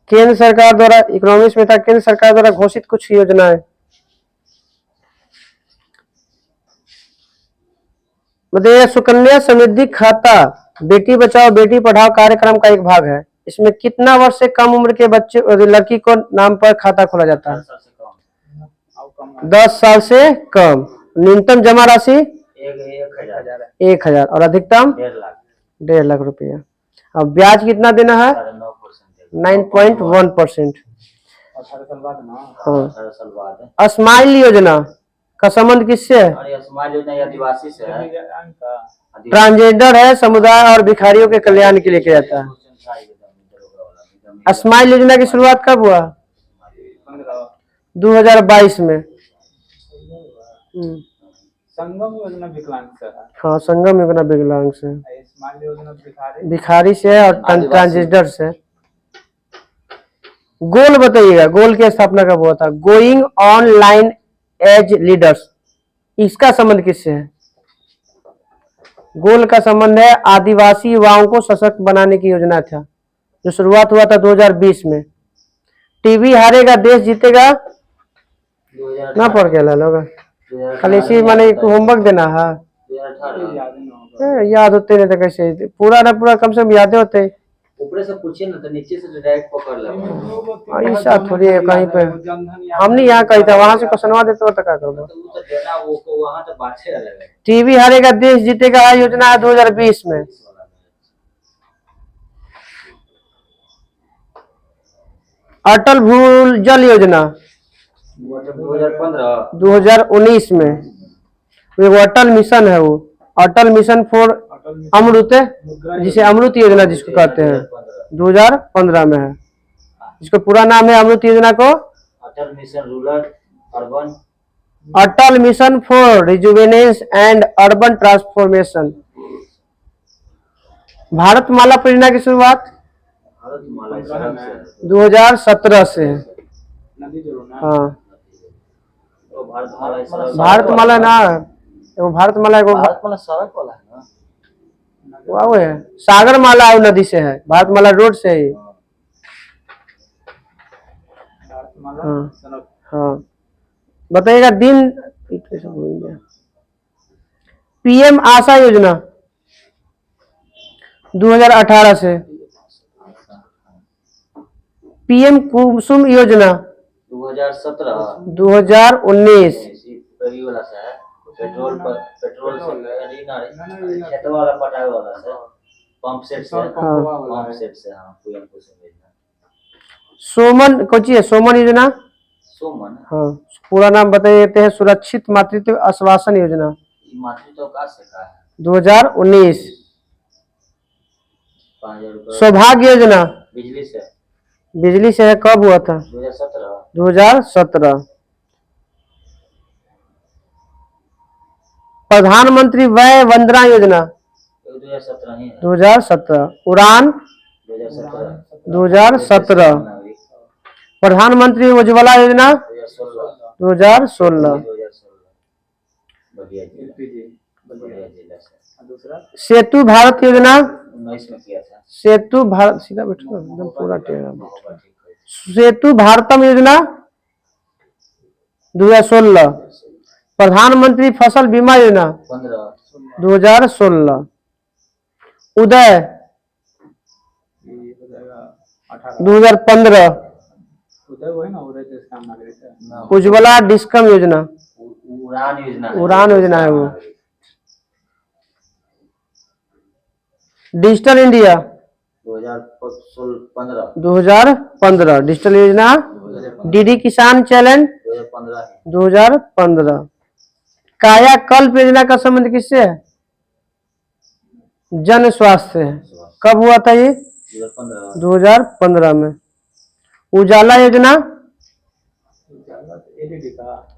केंद्र सरकार द्वारा, इकोनॉमिक्स में था, केंद्र सरकार द्वारा घोषित कुछ योजनाएं। मतलब सुकन्या समृद्धि खाता बेटी बचाओ बेटी पढ़ाओ कार्यक्रम का एक भाग है। इसमें कितना वर्ष से कम उम्र के बच्चे लड़की को नाम पर खाता खोला जाता है? 10 साल से कम। न्यूनतम जमा राशि 1,000 और अधिकतम 1.5 लाख रुपया। अब ब्याज कितना देना है? 9.1%। हाँ। स्माइल योजना का संबंध किससे है? आदिवासी से है। ट्रांसजेंडर है समुदाय और भिखारियों के कल्याण के लिए किया जाता है। स्माइल योजना की शुरुआत कब हुआ? 2022 में। संगम योजना विकलांग से है। हाँ, संगम योजना विकलांग से। स्माइल योजना भिखारी से और ट्रांसजेंडर से। गोल बताइएगा, गोल की स्थापना कब हुआ था? गोइंग ऑनलाइन एज लीडर्स, इसका संबंध किससे है? गोल का संबंध है आदिवासी युवाओं को सशक्त बनाने की योजना था, जो शुरुआत हुआ था 2020 में। टीवी हारेगा देश जीतेगा ना पढ़ के लोग खाली इसी माने होमवर्क देना है। याद होते नहीं तो कैसे पूरा ना पूरा, कम से कम यादें होते। ऊपर से पूछिए ना तो नीचे से डायरेक्ट पकड़ लो। ऐसा थोड़ी है कहीं पे हमने यहाँ कही था, वहां से क्वेश्चनवा देते हो तो क्या करोगे? वहां तो बात अलग है। टीवी हारेगा देश जीतेगा योजना है 2020 में। अटल भूजल योजना 2019 में। वो अटल मिशन है, वो अटल मिशन फॉर अमृत, जिसे अमृत योजना जिसको कहते हैं, 2015 में है। जिसको पूरा नाम है अमृत योजना को Atal mission rural urban, Atal mission for rejuvenation and urban transformation. Bharatmala परियोजना की शुरुआत 2017 से। हाँ, भारतमाला ना, वो भारतमाला सड़क वाला है ना, वो है सागर माला नदी से है, भारतमाला रोड से ही। हाँ हाँ, बताइएगा दिन। पीएम आशा योजना 2018 से। पीएम कुसुम योजना 2019। पेट्रोल से खेत वाला पटावे वाला से पंप सेट से। हाँ, पंप सेट से। हाँ, पीएम कुसुम योजना। सोमन कोची है? सोमन योजना। सोमन, हाँ, पूरा नाम बता देते हैं, सुरक्षित मातृत्व आश्वासन योजना। मातृत्व का से का है 2019। 5,000 रुपए। सौभाग्य योजना बिजली से। बिजली से है, कब हुआ था? 2017। प्रधानमंत्री वय वंदना योजना 2017। उड़ान 2017। प्रधानमंत्री उज्ज्वला योजना 2016। सेतु भारत योजना 19 में किया था। सेतु भारत, सीधा बैठो एकदम पूरा टेढ़ा। सेतु भारतम योजना 2016। प्रधानमंत्री फसल बीमा योजना 2016। उदय 2015। उज्ज्वला डिस्कम योजना, उड़ान योजना है वो। डिजिटल इंडिया 2015 डिजिटल योजना। डीडी किसान चैलेंज 2015। कायाकल्प योजना का संबंध किससे है? जन स्वास्थ्य है। कब हुआ था ये? 2015 में। उजाला योजना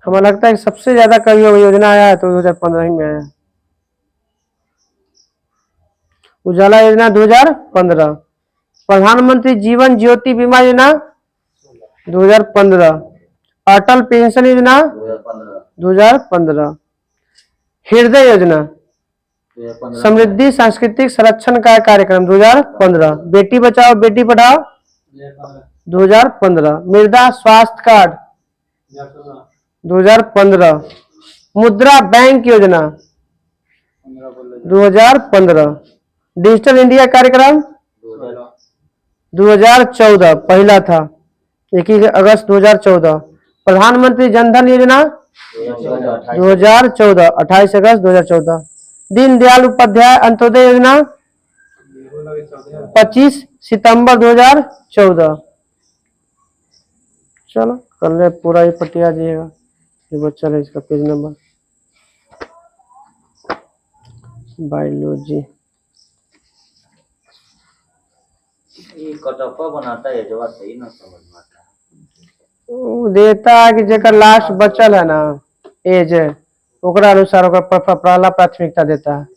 हमें लगता है कि सबसे ज्यादा कभी योजना आया है तो 2015 ही में आया। उजाला योजना 2015। प्रधानमंत्री जीवन ज्योति बीमा योजना 2015। अटल पेंशन योजना 2015। हृदय योजना 2015 समृद्धि सांस्कृतिक संरक्षण का कार्यक्रम 2015। बेटी बचाओ बेटी पढ़ाओ 2015। मृदा स्वास्थ्य कार्ड 2015। मुद्रा बैंक योजना 2015। डिजिटल इंडिया कार्यक्रम 2014 पहला था, 21 अगस्त 2014। प्रधानमंत्री जनधन योजना 2014 28 अगस्त 2014। दीनदयाल उपाध्याय अंत्योदय योजना 25 सितंबर 2014। चलो कर ले पूरा ही पटिया दिएगा, ये बच्चा है इसका पेज नंबर। बायोलॉजी ये कटप्पा बनाता है जो सही ना समझ में आता है। वो देता है कि जेकर लास्ट बचल है ना एज ओकरा अनुसार ओकरा पहला प्राथमिकता देता है।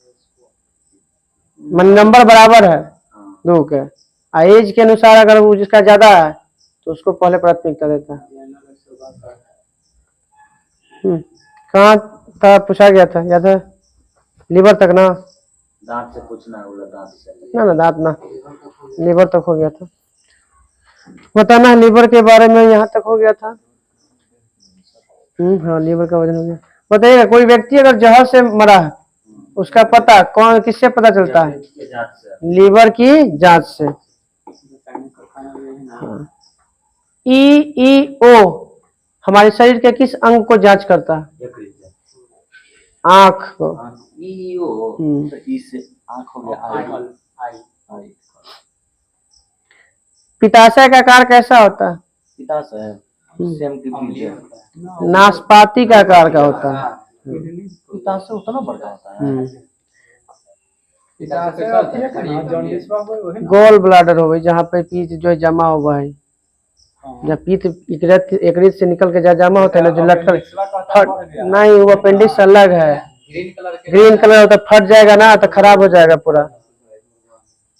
मन नंबर बराबर है दो के, एज के अनुसार अगर वो जिसका ज्यादा है तो उसको पहले प्राथमिकता देता है। कहाँ था पूछा गया था, याद है? लीवर तक ना? दांत से पूछना है, बोला दांत से। ना दांत ना, लीवर तक हो गया था। बताना लीवर के बारे में, यहाँ तक हो गया था। हाँ लीवर का वजन हो गया। बताइएगा कोई व्यक्ति अगर जहर से मरा है उसका पता कौन किससे पता चलता है? लीवर की जांच से। हाँ। EEO हमारे शरीर के किस अंग को जांच करता है? आँख को। पित्ताशय का आकार कैसा होता है? नाशपाती का आकार का होता है। पित्ताशय उतना बड़ा होता है। गोल ब्लाडर हो गई जहाँ पे पीत जो जमा हुआ है, जब पीत एकरित से निकल के जमा होता है ना, जो लटकल फट नहीं, वो अपेंडिक्स अलग है। ग्रीन कलर होता है, फट जाएगा ना तो खराब हो जाएगा पूरा।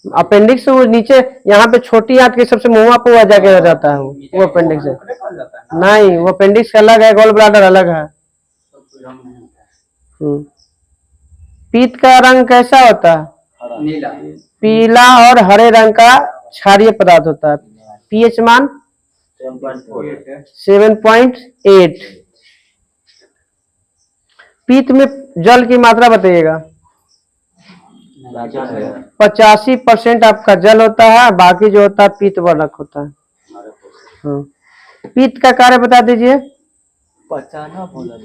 अपेंडिक्स वो नीचे यहाँ पे छोटी आंत के सबसे मुंह पे हुआ जाके रहता है, वो अपेंडिक्स है। नहीं वो अपेंडिक्स अलग है, गोल ब्लाडर अलग है। पीत का रंग कैसा होता है? नीला, पीला और हरे रंग का क्षारीय पदार्थ होता है। पीएच मान 7.8। पीत में जल की मात्रा बताइएगा। 85% आपका जल होता है, बाकी जो होता है पीत वर्णक होता है। हाँ। पीत का कार्य बता दीजिए। पचाना बोला,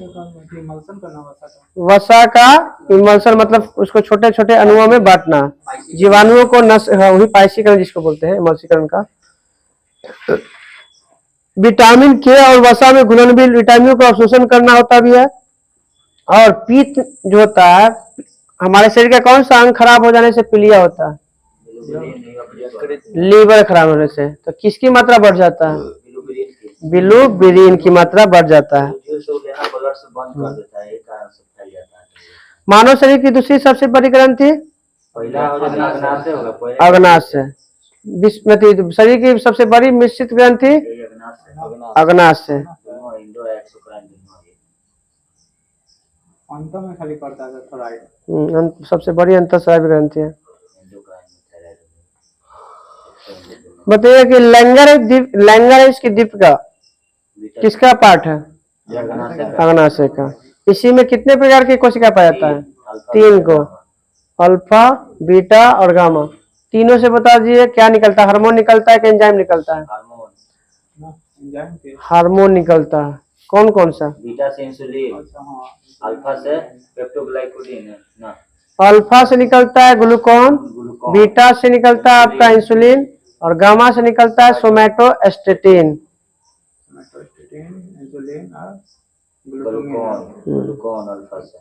वसा का इमल्सन मतलब उसको छोटे छोटे अणुओं में बांटना, जीवाणुओं को नष्ट, वही पाइसीकरण जिसको बोलते हैं, इमल्सीकरण का। विटामिन के और वसा में घुलनशील विटामिनों का अवशोषण करना होता भी है। और पीत जो होता है हमारे शरीर का कौन सा अंग खराब हो जाने से पीलिया होता है? लीवर खराब होने से। तो किसकी मात्रा बढ़ जाता है? बिलुबिरीन की मात्रा बढ़ जाता है। मानव शरीर की दूसरी सबसे बड़ी ग्रंथि अग्नाशय। शरीर की सबसे बड़ी मिश्रित ग्रंथि अग्नाशय। में खाली पड़ता है थोराइड। सबसे बड़ी अंतःस्रावी ग्रंथि है। बताइए कि लैंगर इसकी द्वीप का किसका पार्ट है? अग्नाशय का। इसी में कितने प्रकार की कोशिका पाया जाता है? 3 को, अल्फा बीटा और गामा। तीनों से बता दीजिए क्या निकलता है? हार्मोन निकलता है कि एंजाइम निकलता है? हार्मोन निकलता है। कौन कौन सा? बीटा से इंसुलिन, अल्फा से पेप्टोग्लाइकोलिन ना, अल्फा से निकलता है ग्लूकोन, बीटा से निकलता है आपका इंसुलिन और गामा से निकलता है सोमैटोस्टेटिन। इंसुलिन और ग्लूकोन अल्फा से।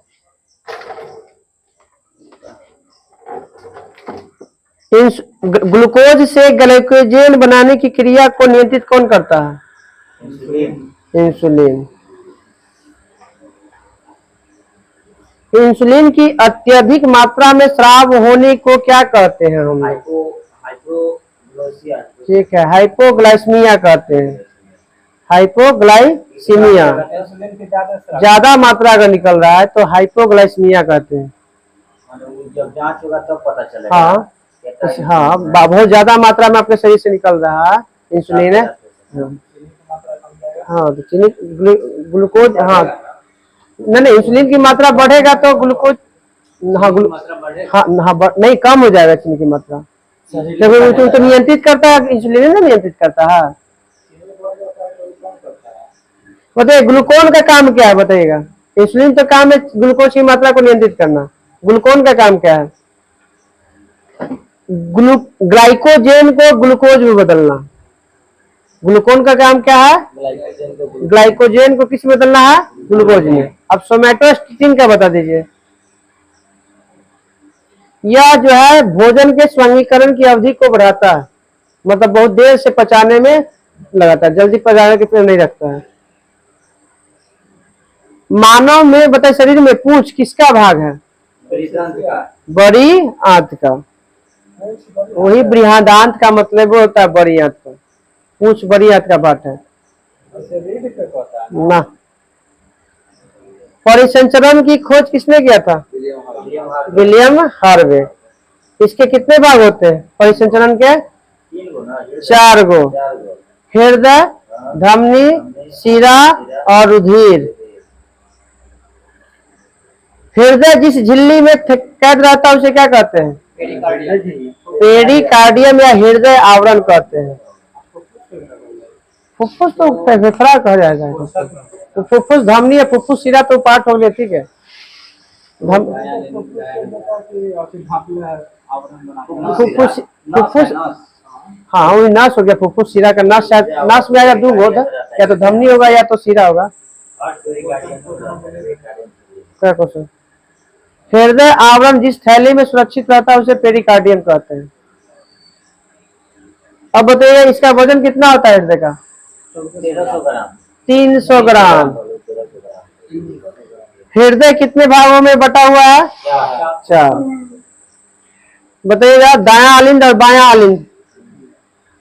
ग्लूकोज से ग्लाइकोजन बनाने की क्रिया को नियंत्रित कौन करता है? इंसुलिन। इंसुलिन की अत्यधिक मात्रा में स्राव होने को क्या कहते हैं हम? ठीक है, हाइपोग्लाइसीमिया कहते हैं। हाइपोग्लाइसीमिया, ज्यादा मात्रा अगर निकल रहा है तो हाइपोग्लाइसीमिया कहते हैं। जब जांच होगा तब पता चलेगा। हाँ हाँ, बहुत ज्यादा मात्रा में आपके शरीर से निकल रहा है इंसुलिन है। हाँ तो चीनी ग्लूकोज, हाँ नहीं इंसुलिन की मात्रा बढ़ेगा तो ग्लूकोज, हाँ हाँ हाँ नहीं कम हो जाएगा चीनी की मात्रा, क्योंकि वो तो नियंत्रित करता है, इंसुलिन ना नियंत्रित करता है। बताइए ग्लूकोन का काम क्या है बताइएगा। इंसुलिन तो काम है ग्लूकोज की मात्रा को नियंत्रित करना, ग्लूकोन का काम क्या है? ग्लाइकोजेन को ग्लूकोज में बदलना। ग्लूकोन का काम क्या है? ग्लाइकोजेन को किस में बदलना है? ग्लूकोज में। अब सोमैटोस्टेटिन का बता दीजिए। यह जो है भोजन के स्वांगीकरण की अवधि को बढ़ाता है, मतलब बहुत देर से पचाने में लगाता है, जल्दी पचाने के लिए नहीं रखता है। मानव में बताए शरीर में पूंछ किसका भाग है? बड़ी आंत का। वही बृहदांत का मतलब वो होता है बड़ी आंत का, पूंछ बड़ी आंत का पार्ट है ना। परिसंचरण की खोज किसने किया था? William Harvey. इसके कितने भाग होते हैं परिसंचरण के? 4 गो, हृदय, धमनी, शिरा और रुधिर। हृदय जिस झिल्ली में कैद रहता है उसे क्या कहते हैं? पेरिकार्डियम या हृदय आवरण कहते हैं। फुफ्फुस तो फेफड़ा कहा जाएगा, तो फुफ्फुस धमनी या फुफ्फुस शिरा तो पार्ट हो गया, ठीक है। फुफ्फुस फुफ्फुस हाँ वही नस हो गया, फुफ्फुस शिरा का नस, शायद नस में आएगा 2 गो, या तो धमनी होगा या तो शिरा होगा। क्या क्वेश्चन? हृदय आवरण जिस थैली में सुरक्षित रहता है उसे पेरिकार्डियम कहते हैं। अब बताइए इसका वजन कितना होता है हृदय का? 300 ग्राम। हृदय कितने भागों में बटा हुआ है? 4। बताइएगा दायां आलिंद और बायां आलिंद,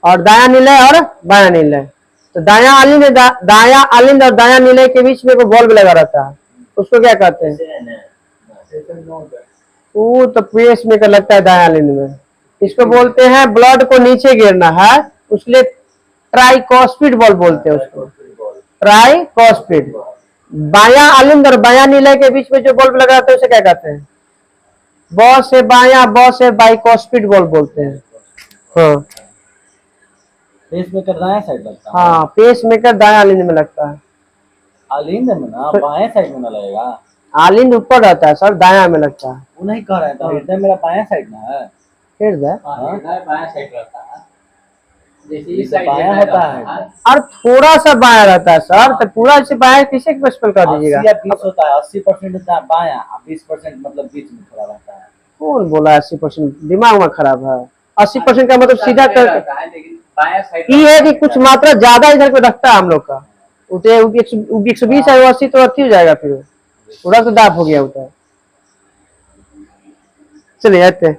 और दायां निलय और बायां निलय। तो दायां आलिंद और दायां निलय के बीच में कोई बल्ब लगा रहता है, उसको क्या कहते हैं? वो तो पेस में का लगता है दायां आलिंद में। इसको बोलते हैं ब्लड को नीचे गिरना है, उसलिए ट्राइकोस्पिड बल्ब बोलते हैं उसको, ट्राइकोस्पिड। बायां आलिंद और बायां निलय के बीच में जो बल्ब लगा रहता है उसे क्या कहते हैं? ब से बायां, ब से बाइकोस्पिड बल्ब बोलते हैं। हाँ पेस मेकर दायां साइड लगता है। हाँ पेस मेकर दायां आलिंद में लगता है। आलिंद में ना, बाएं साइड में ना लगेगा। आलिंद ऊपर रहता है सर, दायां में लगता है। वो नहीं कह रहे हैं, तो हृदय मेरा बाएं साइड में है। हृदय बायां साइड रहता है, जैसे इस साइड बायां होता है और थोड़ा सा बायां रहता है सर, तो पूरा ऐसे बायां किसे स्पेशल कर दीजिएगा? 80 या 20 होता है, 80% बायां, 20% मतलब बीच में थोड़ा रहता है। कौन बोला 80%? दिमाग में खराब है। 80% का मतलब सीधा कर, ये है कि कुछ मात्रा ज्यादा इधर पे रखता है हम लोग का। 120 है, 80 तो 80 हो जाएगा, फिर पूरा तो दाप हो गया होता है। चलिए आते हैं,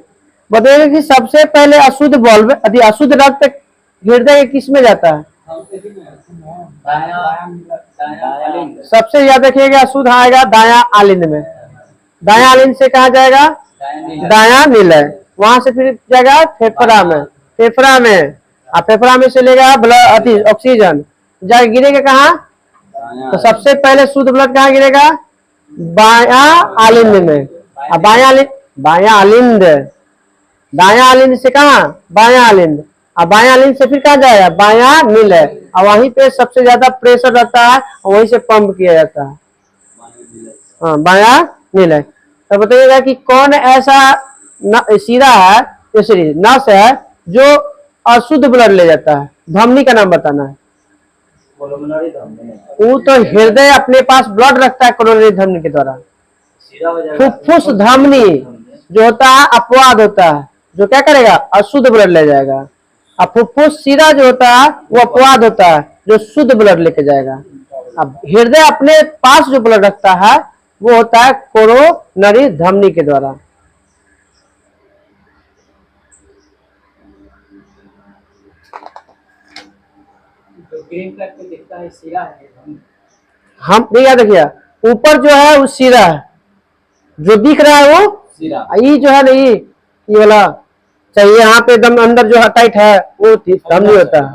बताइए कि सबसे पहले अशुद्ध बल्ब यदि अशुद्ध रक्त हृदय के किस में जाता है? सबसे याद रखिएगा अशुद्ध आएगा दायां आलिंद में। दायां आलिंद से कहा जाएगा? दायां निलय। वहां से फिर जाएगा फेफड़ा में, फेफड़ा में फेफड़ा में से लेगा ब्लड ऑक्सीजन, जाके गिरेगा कहाँ? तो सबसे पहले शुद्ध ब्लड कहाँ गिरेगा? बायां आलिंद में। बायां आलिंद, दायां आलिंद से कहाँ? बायां आलिंद। अब बायां आलिंद से फिर कहाँ जाएगा? बायां निलय। और वहीं पे सबसे ज्यादा प्रेशर रहता है और वहीं से पंप किया जाता है। हाँ बायां निलय। तो बताइएगा कि कौन ऐसा शिरा है, नस है जो अशुद्ध ब्लड ले जाता है? धमनी का नाम बताना है। वो तो हृदय अपने पास ब्लड रखता है कोरोनरी धमनी के द्वारा। फुफ्फुस धमनी जो होता है अपवाद होता है, जो क्या करेगा? अशुद्ध ब्लड ले जाएगा। और फुफ्फुस शिरा जो होता है वो अपवाद होता है, जो शुद्ध ब्लड लेके जाएगा। अब हृदय अपने पास जो ब्लड रखता है वो होता है कोरोनरी धमनी के द्वारा। ग्रीन कलर पे दिखता है शिरा है, हम याद रखिए ऊपर जो है वो शिरा है, जो दिख रहा है वो ये जो है ना ये वाला चाहिए यहाँ पे एकदम अंदर जो टाइट है वो धमनी होता है।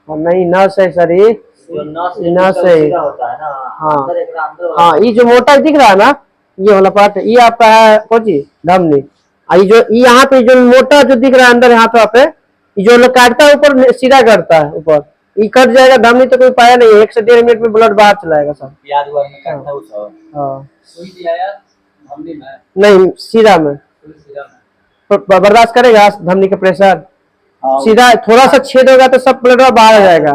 और नहीं नस है सर ये जो नस नस है। सीधा होता है ना। हाँ अंदर एक अंदर वाला हाँ, ये जो मोटा दिख रहा है ना ये वाला पार्ट ये आपका है कोची धमनी। ये जो यहाँ पे जो मोटा जो दिख रहा है अंदर यहाँ पे ये जो लोग काटता है ऊपर सीधा करता है ऊपर, ये कट जाएगा धमनी तो कोई पाया नहीं, 1 से 1.5 मिनट में ब्लड बाहर चलाएगा सर। याद हुआ मैं करता हूँ सब हाँ सुई दिया यार हमने में नहीं सीधा में सुई सीधा में बर्दाश्त करेगा धमनी का प्रेशर। हाँ, सीधा थोड़ा सा छेद होगा तो सब ब्लड बाहर आ जाएगा।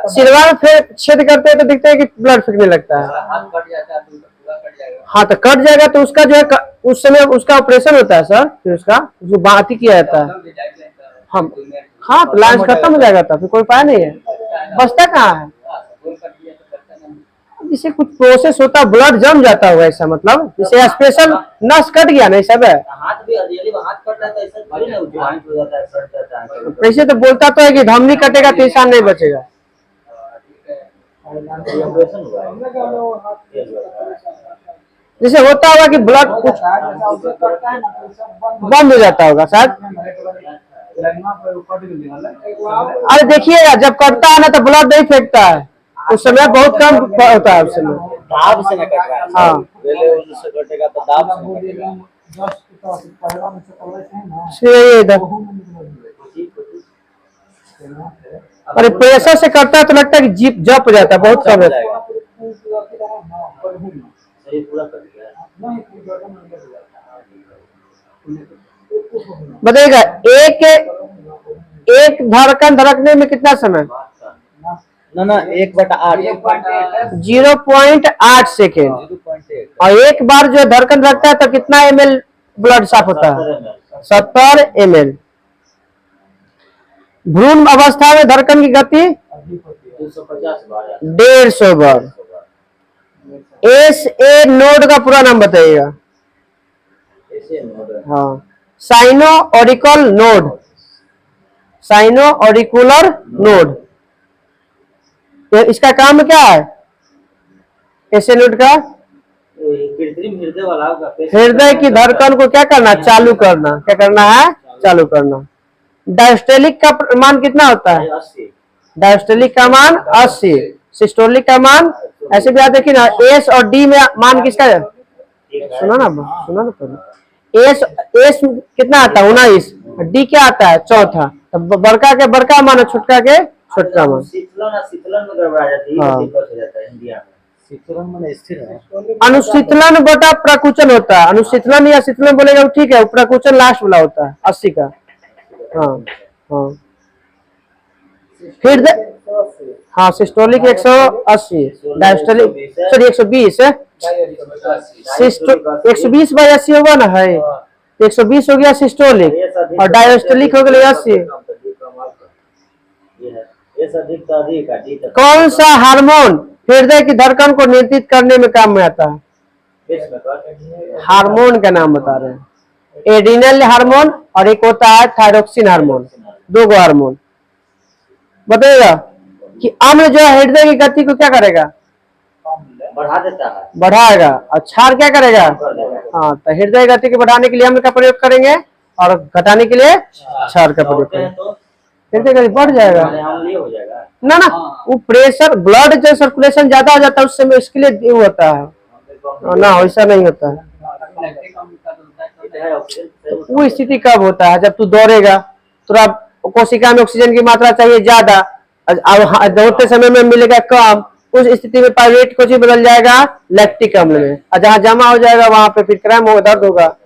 सिरवा में फिर छेद करते हैं तो दिखता है कि ब्लड फेंकने लगता है। हाथ कट जाता है तो पूरा कट जाएगा। हाँ तो कट जाएगा तो उसका जो है उस समय उसका ऑपरेशन होता है सर, फिर उसको बाती किया जाता है। हम हाँ तो लाइन खत्म हो जाएगा था, फिर कोई उपाय नहीं है, बचता कहाँ है। जिसे कुछ प्रोसेस होता है ब्लड जम जाता होगा ऐसा, मतलब जैसे स्पेशल नस कट गया नहीं सब है। हाथ भी रियली हाथ कट रहा है तो ऐसा थोड़ी ना ज्वाइंट हो जाता है, कट जाता है। वैसे तो बोलता तो है कि धमनी कटेगा तो इंसान नहीं बचेगा। ये ऑपरेशन हुआ है। जैसे होता होगा कि ब्लड कुछ बंद हो जाता होगा शायद। अरे देखिएगा जब कटता है ना तो ब्लड नहीं फेंकता है, उस समय बहुत कम होता है उस समय। दाब से न कट रहा है। हाँ पहले उससे कटेगा तो दाब से न कटेगा। ये इधर अरे प्रेशर से करता है तो लगता है कि जीप जप हो जाता है, बहुत कम है। शरीर पूरा कट गया। बताइएगा एक धड़कन धड़कने में कितना समय? ना 1/8 0.8 सेकेंड। और एक बार जो धड़कन रखता है तो कितना ml ब्लड साफ होता है? 70 ml। भ्रूण अवस्था में धड़कन की गति 250 बार। 150 बार। SA नोड का पूरा नाम बताइएगा। ऐसे नोड। हाँ sino auricle node, sino auricular node. इसका काम क्या है ऐसे नोड का? कृत्रिम हृदय वाला होगा। हृदय की धड़कन को क्या करना? चालू करना। क्या करना है? चालू करना। डायस्टोलिक का मान कितना होता है? 80। डायस्टोलिक का मान 80, सिस्टोलिक का मान ऐसे भी याद देखिए ना, एस और डी में मान किसका है? सुना ना पहले। एस कितना आता है? 19। डी क्या आता है? चौथा। तो बड़का के बड़का मान, छोटका के छोटका मान। शीतलन में गड़बड़ा जाती है। हाँ। दिक्कत हो जाता है इंडिया में। शीतलन में स्थिर है। अनुशीतलन बटा प्रकुचन होता है। अनुशीतलन या शीतलन बोलेगा ठीक है, प्रकुचन लास्ट वाला होता है 80 का। हाँ हाँ हृदय हाँ सिस्टोलिक 180, डायस्टोलिक सॉरी 120 है। 120 बाई 80 होगा ना है, 120 हो गया सिस्टोलिक और डायस्टोलिक हो गया 80। कौन सा हार्मोन हृदय की धड़कन को नियंत्रित करने में काम में आता है? हार्मोन का नाम बता रहे हैं। एड्रिनल हार्मोन और एक होता है थायरोक्सिन हार्मोन, 2 गो हार्मोन। बताइएगा कि अम्ल जो है हृदय की गति को क्या करेगा? बढ़ा देता है, बढ़ाएगा। और क्षार क्या करेगा? हाँ तो हृदय गति को बढ़ाने के लिए अम्ल का प्रयोग करेंगे और घटाने के लिए क्षार का प्रयोग करेंगे, तो हृदय गति बढ़ जाएगा। अम्लीय हो जाएगा। ना वो प्रेशर ब्लड जो सर्कुलेशन ज्यादा हो जाता है उस समय इसके लिए वो होता है ना, वैसा नहीं होता है। वो स्थिति कब होता है? जब तू दौड़ेगा तो कोशिका में ऑक्सीजन की मात्रा चाहिए ज्यादा, दौड़ते समय में मिलेगा कम, उस स्थिति में पायरेट को बदल जाएगा लैक्टिक अम्ल में, और जहाँ जमा हो जाएगा वहां पे फिर क्रैम्प होगा, दर्द होगा।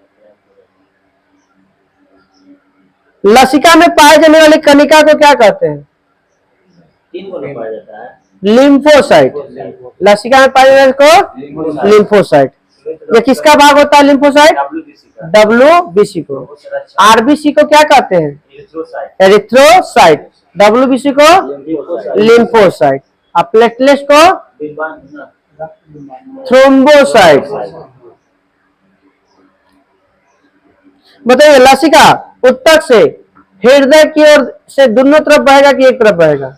लसिका में पाए जाने वाली कणिका को क्या कहते हैं? 3 को पाया जाता है। लिम्फोसाइट। लसिका में पाए जाने को लिम्फोसाइट। ये किसका भाग होता है लिम्फोसाइट? WBC को। RBC को क्या कहते हैं? एरिथ्रोसाइट। WBC को लिम्फोसाइट। और प्लेटलेट्स को थ्रोम्बोसाइट। बताइए लसिका उत्तक से हृदय की ओर से दोनों तरफ बहेगा कि एक तरफ बहेगा?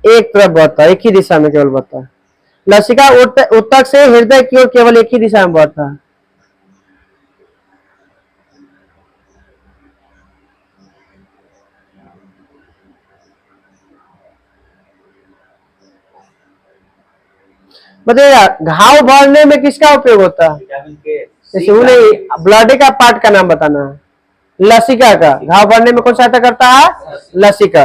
एक तरफ बहता है, एक ही दिशा में केवल बहता है। लसिका उत्तक से हृदय की ओर केवल एक ही दिशा में बहता है। बताइएगा घाव भरने में किसका उपयोग होता है? विटामिन के जैसे वो नहीं, ब्लड का पार्ट का नाम बताना है। लसिका का घाव भरने में कौन सहायता करता है? लसिका।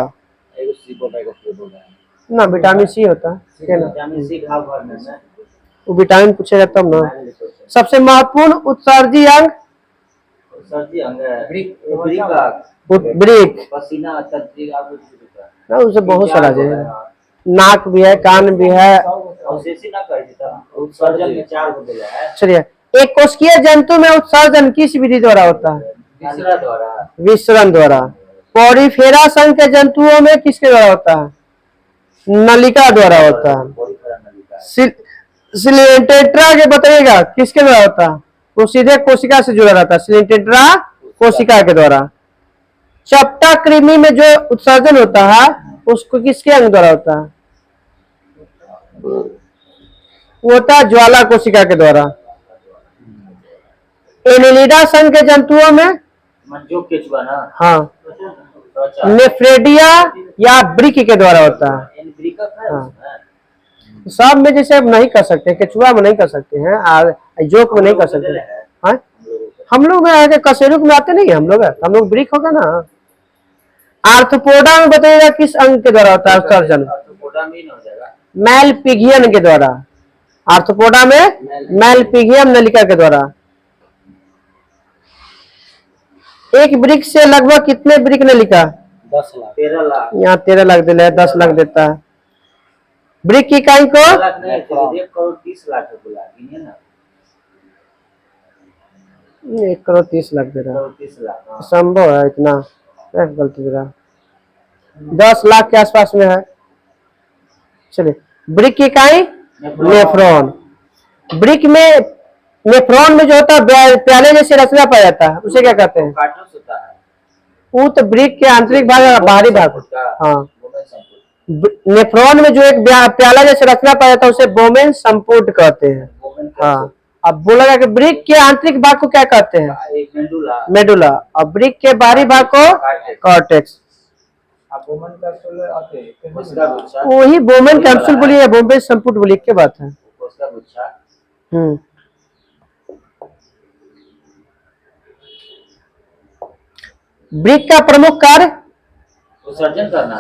एगो सी बोल रहा है ना विटामिन सी होता है, ठीक है ना? विटामिन सी घाव भरने में वो विटामिन पूछेगा तब ना। सबसे महत्वपूर्ण उत्सर्जी अंग सर्दी अंग है वृक्क। पसीना तंत्रिका कुछ ना उसे बहुत सारा है, नाक भी है, कान भी है। अवशेषी ना कर देता उत्सर्जन में 4 गो दिया है। चलिए, एक कोशिकीय जंतु में उत्सर्जन किस विधि द्वारा होता है? तीसरा द्वारा विसरण द्वारा। पॉरीफेरा संघ के जंतुओं में किसके द्वारा होता है? नलिका द्वारा होता है। सिलेंटेट्रा के बताइएगा किसके द्वारा होता है? वो सीधे कोशिका से जुड़ा रहता है, सिलेंटेट्रा कोशिका के द्वारा। चपटा कृमि में जो उत्सर्जन होता है उसको किसके अंग द्वारा होता है? वो होता है ज्वाला कोशिका के द्वारा। एनेलिडा संघ के जंतुओं में जो केचुआ ना हाँ नेफ्रेडिया या ब्रिक के द्वारा होता है। हाँ। सब में जैसे अब नहीं कर सकते, केचुआ में नहीं कर सकते हैं और जोक में नहीं कर सकते हैं। हाँ? हम लोग आगे कसेरुक में आते नहीं, हम लोग ब्रिक होगा ना। आर्थ्रोपोडा में बताइएगा किस अंग के द्वारा होता है उत्सर्जन? मेलपिगियन के द्वारा। आर्थ्रोपोडा में मेलपिगियन नलिका के द्वारा। एक वृक्ष से लगभग कितने वृक्क नलिका? 10 लाख 13 लाख। यहाँ 13 लाख देता है, 10 लाख देता है। वृक्क की इकाई को 1 करोड़ 30 लाख बोला ना, 1 करोड़ 30 लाख दे रहा है। 30 लाख संभव है इतना? गलती दे रहा, 10 लाख के आसपास में है। चलिए, वृक्क की इकाई नेफ्रॉन। वृक्क में नेफ्रॉन में जो होता है प्याले जैसे रचना पाया जाता है, उसे क्या कहते हैं? कार्टून्स होता है वो तो वृक्क के आंतरिक भाग, बाहरी भाग। हाँ, नेफ्रॉन में जो एक प्याला जैसे रचना पाया जाता है उसे बोमेन संपुट कहते हैं। हाँ, अब बोला गया कि वृक्क के आंतरिक भाग को क्या कहते हैं? मेडुला। और वृक्क के बाहरी भाग को कॉर्टेक्स। वही बोमेन कैप्सूल बोलिए, बोमेन संपुट बोलिए, क्या बात है। वृक्क का प्रमुख कार्य विसर्जन करना,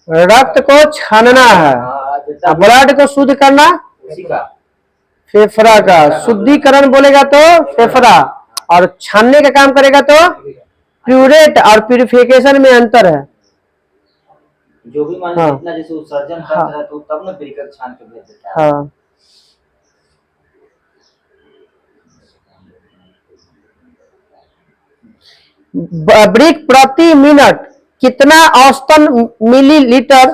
रक्त को छानना है, ब्लड को शुद्ध करना। उसी का फेफड़ा का शुद्धिकरण बोलेगा तो फेफड़ा, और छानने का काम करेगा तो प्यूरेट। और प्यूरिफिकेशन में अंतर है। जो भी मान हाँ। इतना जैसे उत्सर्जन करता है तो तब ना वृक्क छान के भेज देता है। हाँ, वृक्क प्रति मिनट कितना औसतन मिलीलीटर?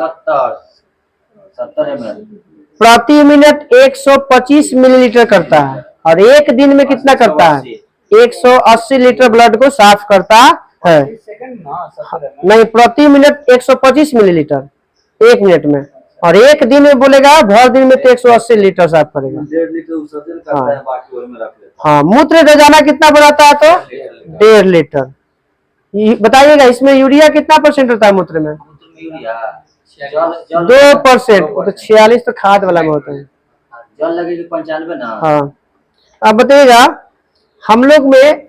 70 ml प्रति मिनट 125 मिलीलीटर करता है। और एक दिन में कितना करता है? 180 लीटर ब्लड को साफ करता है। नहीं, प्रति मिनट 125 मिलीलीटर एक मिनट में, और एक दिन में बोलेगा भर दिन में तो 180 लीटर साफ करेगा। 1.5 लीटर उत्सर्जन करता है, बाकी वही में रख लेता हाँ, मूत्र रोजाना कितना बनाता है? तो 1.5 लीटर। बताइएगा इसमें यूरिया कितना % होता है मूत्र में? यूरिया 2%। तो 46 तो खाद वाला में होता है। जल लगेगी 95 ना। हाँ, अब बताइएगा हम लोग में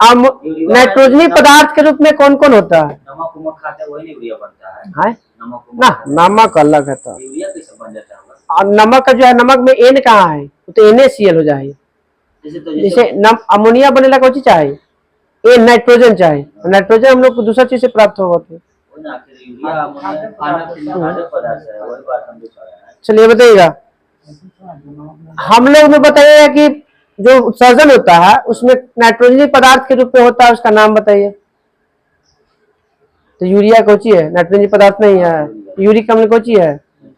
नाइट्रोजनी पदार्थ के रूप में कौन कौन होता है? नमक उमक खाते हैं वही यूरिया बनता है। हाँ? नमक ना, नमक अलग है। तो यूरिया कैसे बन जाता है? और नमक का जो है, नमक में N कहाँ है? तो NaCl हो जाए। जैसे अमोनिया बनेला कौन चीज चाहिए? नाइट्रोजन चाहिए। नाइट्रोजन हम लोग को दूसरा चीज से प्राप्त होगा। चलिए बताइएगा, हम लोग में बताइएगा कि जो उत्सर्जन होता है उसमें नाइट्रोजनी पदार्थ के रूप में होता है, उसका नाम बताइए। तो यूरिया कौची है? नाइट्रोजनी पदार्थ नहीं है। यूरिक अम्ल कौची है?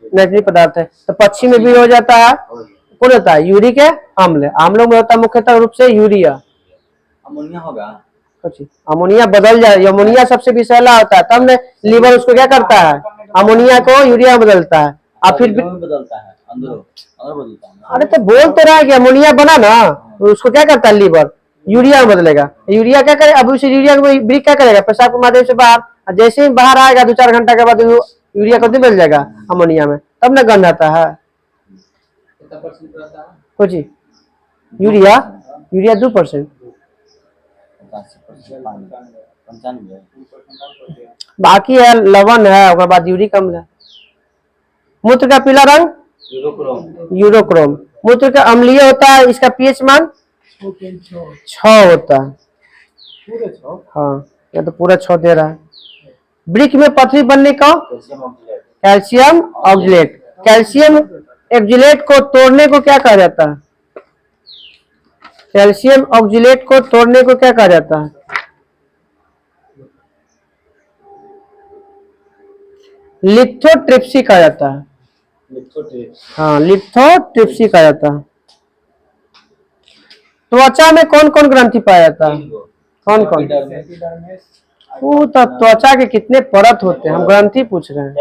नाइट्रोजनी पदार्थ है। तो पक्षी में भी हो जाता है, कौन होता है? यूरिक अम्ल। आम लोग में होता है मुख्यतः रूप से यूरिया। अमोनिया होगा, अमोनिया बदल जाए। अमोनिया सबसे विषैला होता है, तब लीवर उसको क्या करता है? अमोनिया को यूरिया बदलता है। और फिर बदलता है अंदर बदलता है। अरे तो बोल तो रहा है कि अमोनिया बना ना, उसको क्या करता है? लीवर यूरिया में बदलेगा। यूरिया क्या करे? अब उस यूरिया को वृक्क क्या करेगा? पेशाब के माध्यम से बाहर, जैसे ही बाहर आएगा 2-4 घंटा के बाद यूरिया को मिल जाएगा अमोनिया में, तब ना गंध आता है। कितना परसेंट रहता है? कुछ यूरिया यूरिया 2%। 95 बाकी है लवण है, उसके बाद यूरिक अम्ल है। मूत्र का पीला रंग यूरोक्रोम। मूत्र का अम्लीय होता है, इसका पीएच मान 6 होता है। हाँ, ये तो पूरा 6 दे रहा है। वृक्क में पथरी बनने का कैल्शियम ऑक्सलेट। कैल्शियम ऑक्सलेट को तोड़ने को क्या कहा जाता है? कैल्शियम ऑक्सलेट को तोड़ने को क्या कहा जाता है? लिथोट्रिप्सी कहा जाता है। हाँ, लिथोट्रिप्सी कहा जाता है। त्वचा में कौन कौन ग्रंथि पाया जाता है? कौन कौन? वो तो त्वचा के कितने परत होते हैं, हम ग्रंथि पूछ रहे हैं।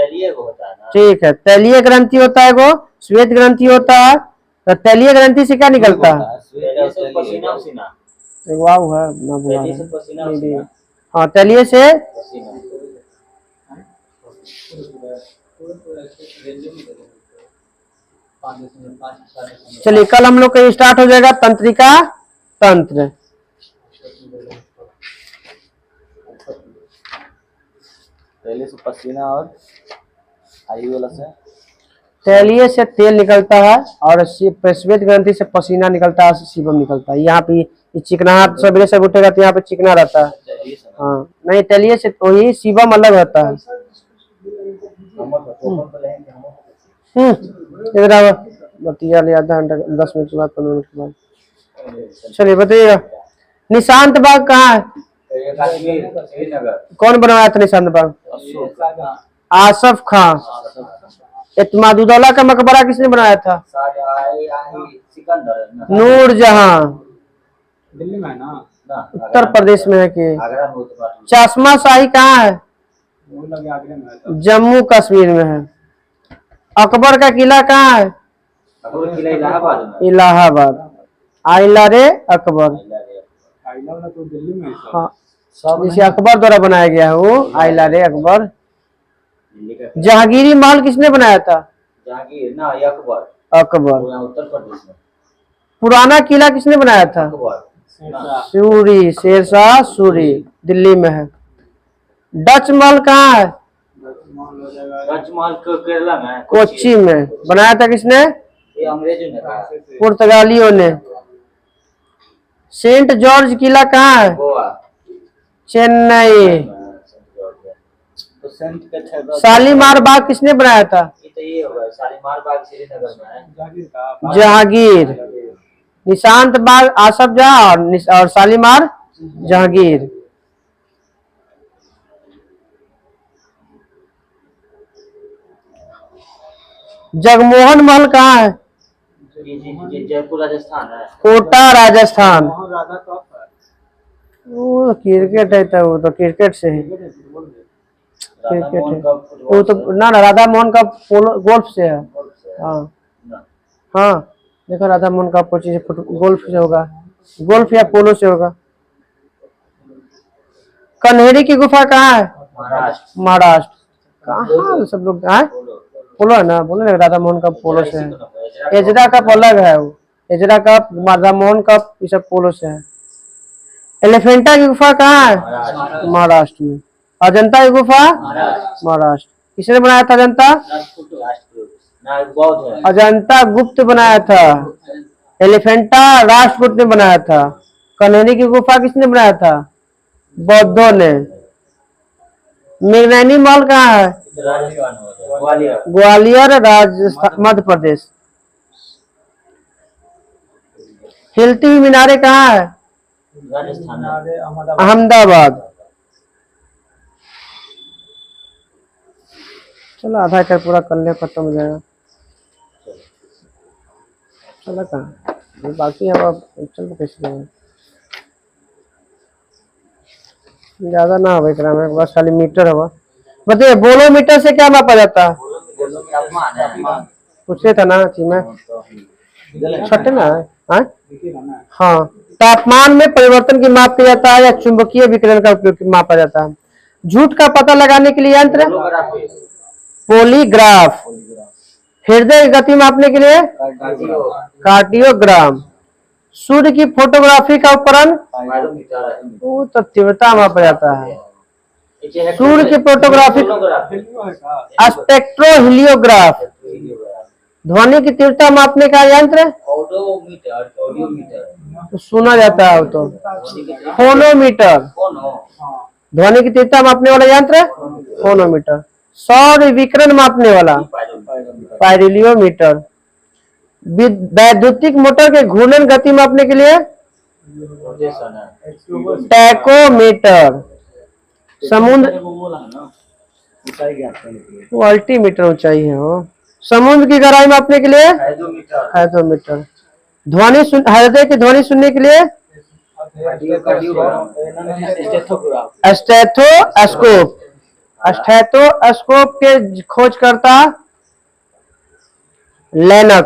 ठीक है, तैलीय ग्रंथि होता है, वो श्वेत ग्रंथि होता है। तो तैलीय ग्रंथि से क्या निकलता है? वाह है ना बुला रहे। हाँ, तैलीय से चलिए, कल हम लोग का स्टार्ट हो जाएगा तंत्रिका तंत्र। पहले से पसीना और आयु वाला से तैलीय से तेल निकलता है और श्वेत ग्रंथि से पसीना निकलता है, सीबम निकलता है। यहाँ पे चिकनाहट सवेरे से उठेगा तो यहाँ पे चिकना रहता है। हाँ, नहीं, तैलीय से वही सीबम अलग होता है। इधर बतिया ले आधा घंटा 10 मिनट के बाद 15 मिनट के बाद। चलिए बताइएगा, निशांत बाग कहाँ है? कौन बनवाया था निशांत बाग? आसफ खां। इत्मादुद्दौला का मकबरा किसने बनाया था? नूरजहां। दिल्ली में है ना? उत्तर प्रदेश में है कि? चश्मा शाही कहाँ है? वो लगे आगरा में है। जम्मू कश्मीर में है। अकबर का किला कहाँ है? इलाहाबाद। आइला रे अकबर। आइला तो दिल्ली में है। हाँ, जिसे अकबर द्वारा बनाया गया है वो आइला रे अकबर। जहांगीरी महल किसने बनाया था? जहांगीर ना, ये अकबर। अकबर। उत्तर प्रदेश में। पुराना किला किसने बनाया था? सूरी, शेरशाह सूरी, दिल्ली में है। डच महल कहाँ है? डच महल केरला में, कोच्चि में। बनाया था किसने? ये अंग्रेजों ने कहा। पुर्तगालियों ने। सेंट जॉर्ज किला कहाँ है? गोवा। चेन्नई। तो सेंट के शालीमार बाग किसने बनाया था? ये होगा शालीमार बाग श्रीनगर में है। जहांगीर। निशांत बाग आसफ जहां और शालीमार जहांगीर। जगमोहन महल कहाँ है? जयपुर राजस्थान है। कोटा राजस्थान। राधा कप है। वो क्रिकेट है, तो वो तो क्रिकेट से है। क्रिकेट है वो तो ना, राधा मोहन का पोलो गोल्फ से है। हाँ हाँ, देखो राधा मोहन का गोल्फ से होगा, गोल्फ या पोलो से होगा। कन्हेरी की गुफा कहाँ है? महाराष्ट्र। कहाँ सब लोग आए? पोलो है ना, बोले राधा मोहन कप पोलो से है। एजरा कप अलग है, वो Ezra cup, Radha Mohan cup, ये सब पोलो से है। एलिफेंटा की गुफा कहाँ है? महाराष्ट्र में। अजंता की गुफा महाराष्ट्र। किसने बनाया था अजंता? अजंता गुप्त बनाया था। एलिफेंटा राष्ट्रकूट ने बनाया था। कन्हेरी की गुफा किसने बनाया था? बौद्धों ने। मृगनैनी महल कहाँ है? ग्वालियर राजस्थान, मध्य प्रदेश। हिलती हुई मीनारे कहाँ है? अहमदाबाद। चलो आधा एकड़ पूरा कर ले, खत्म हो जाएगा। चलो कहाँ बाकी है, अब चलो कैसे जाएगा। ज्यादा ना हो एकरा में, बस खाली मीटर होगा। बताइए, बोलो मीटर से क्या मापा जाता है? पूछे था ना कि मैं छठे ना है? हाँ, तापमान में परिवर्तन की माप किया जाता है या चुंबकीय विकिरण का उपयोग मापा जाता है? झूठ का पता लगाने के लिए यंत्र? पॉलीग्राफ। हृदय की गति मापने के लिए कार्डियो कार्डियोग्राम। सूर्य की फोटोग्राफी का उपकरण पायरोमीटर है। वो तो तीव्रता मापा जाता है। सूर्य सूर्य की फोटोग्राफी स्पेक्ट्रोहिलियोग्राफ। ध्वनि की तीव्रता मापने का यंत्र ऑडोमीटर ऑडियोमीटर तो सुना जाता है वो तो फोनोमीटर। ध्वनि की तीव्रता मापने वाला यंत्र फोनोमीटर। सौर विकिरण मापने वाला पाइरोमीटर। वैद्युतिक मोटर के घूर्णन गति मापने के लिए टैकोमीटर। समुद्र वो अल्टीमीटर ऊंचाई है वो। समुद्र की गहराई मापने के लिए हाइड्रोमीटर। हृदय की ध्वनि सुनने के लिए स्टेथोस्कोप। स्टेथोस्कोप के खोजकर्ता लेनक।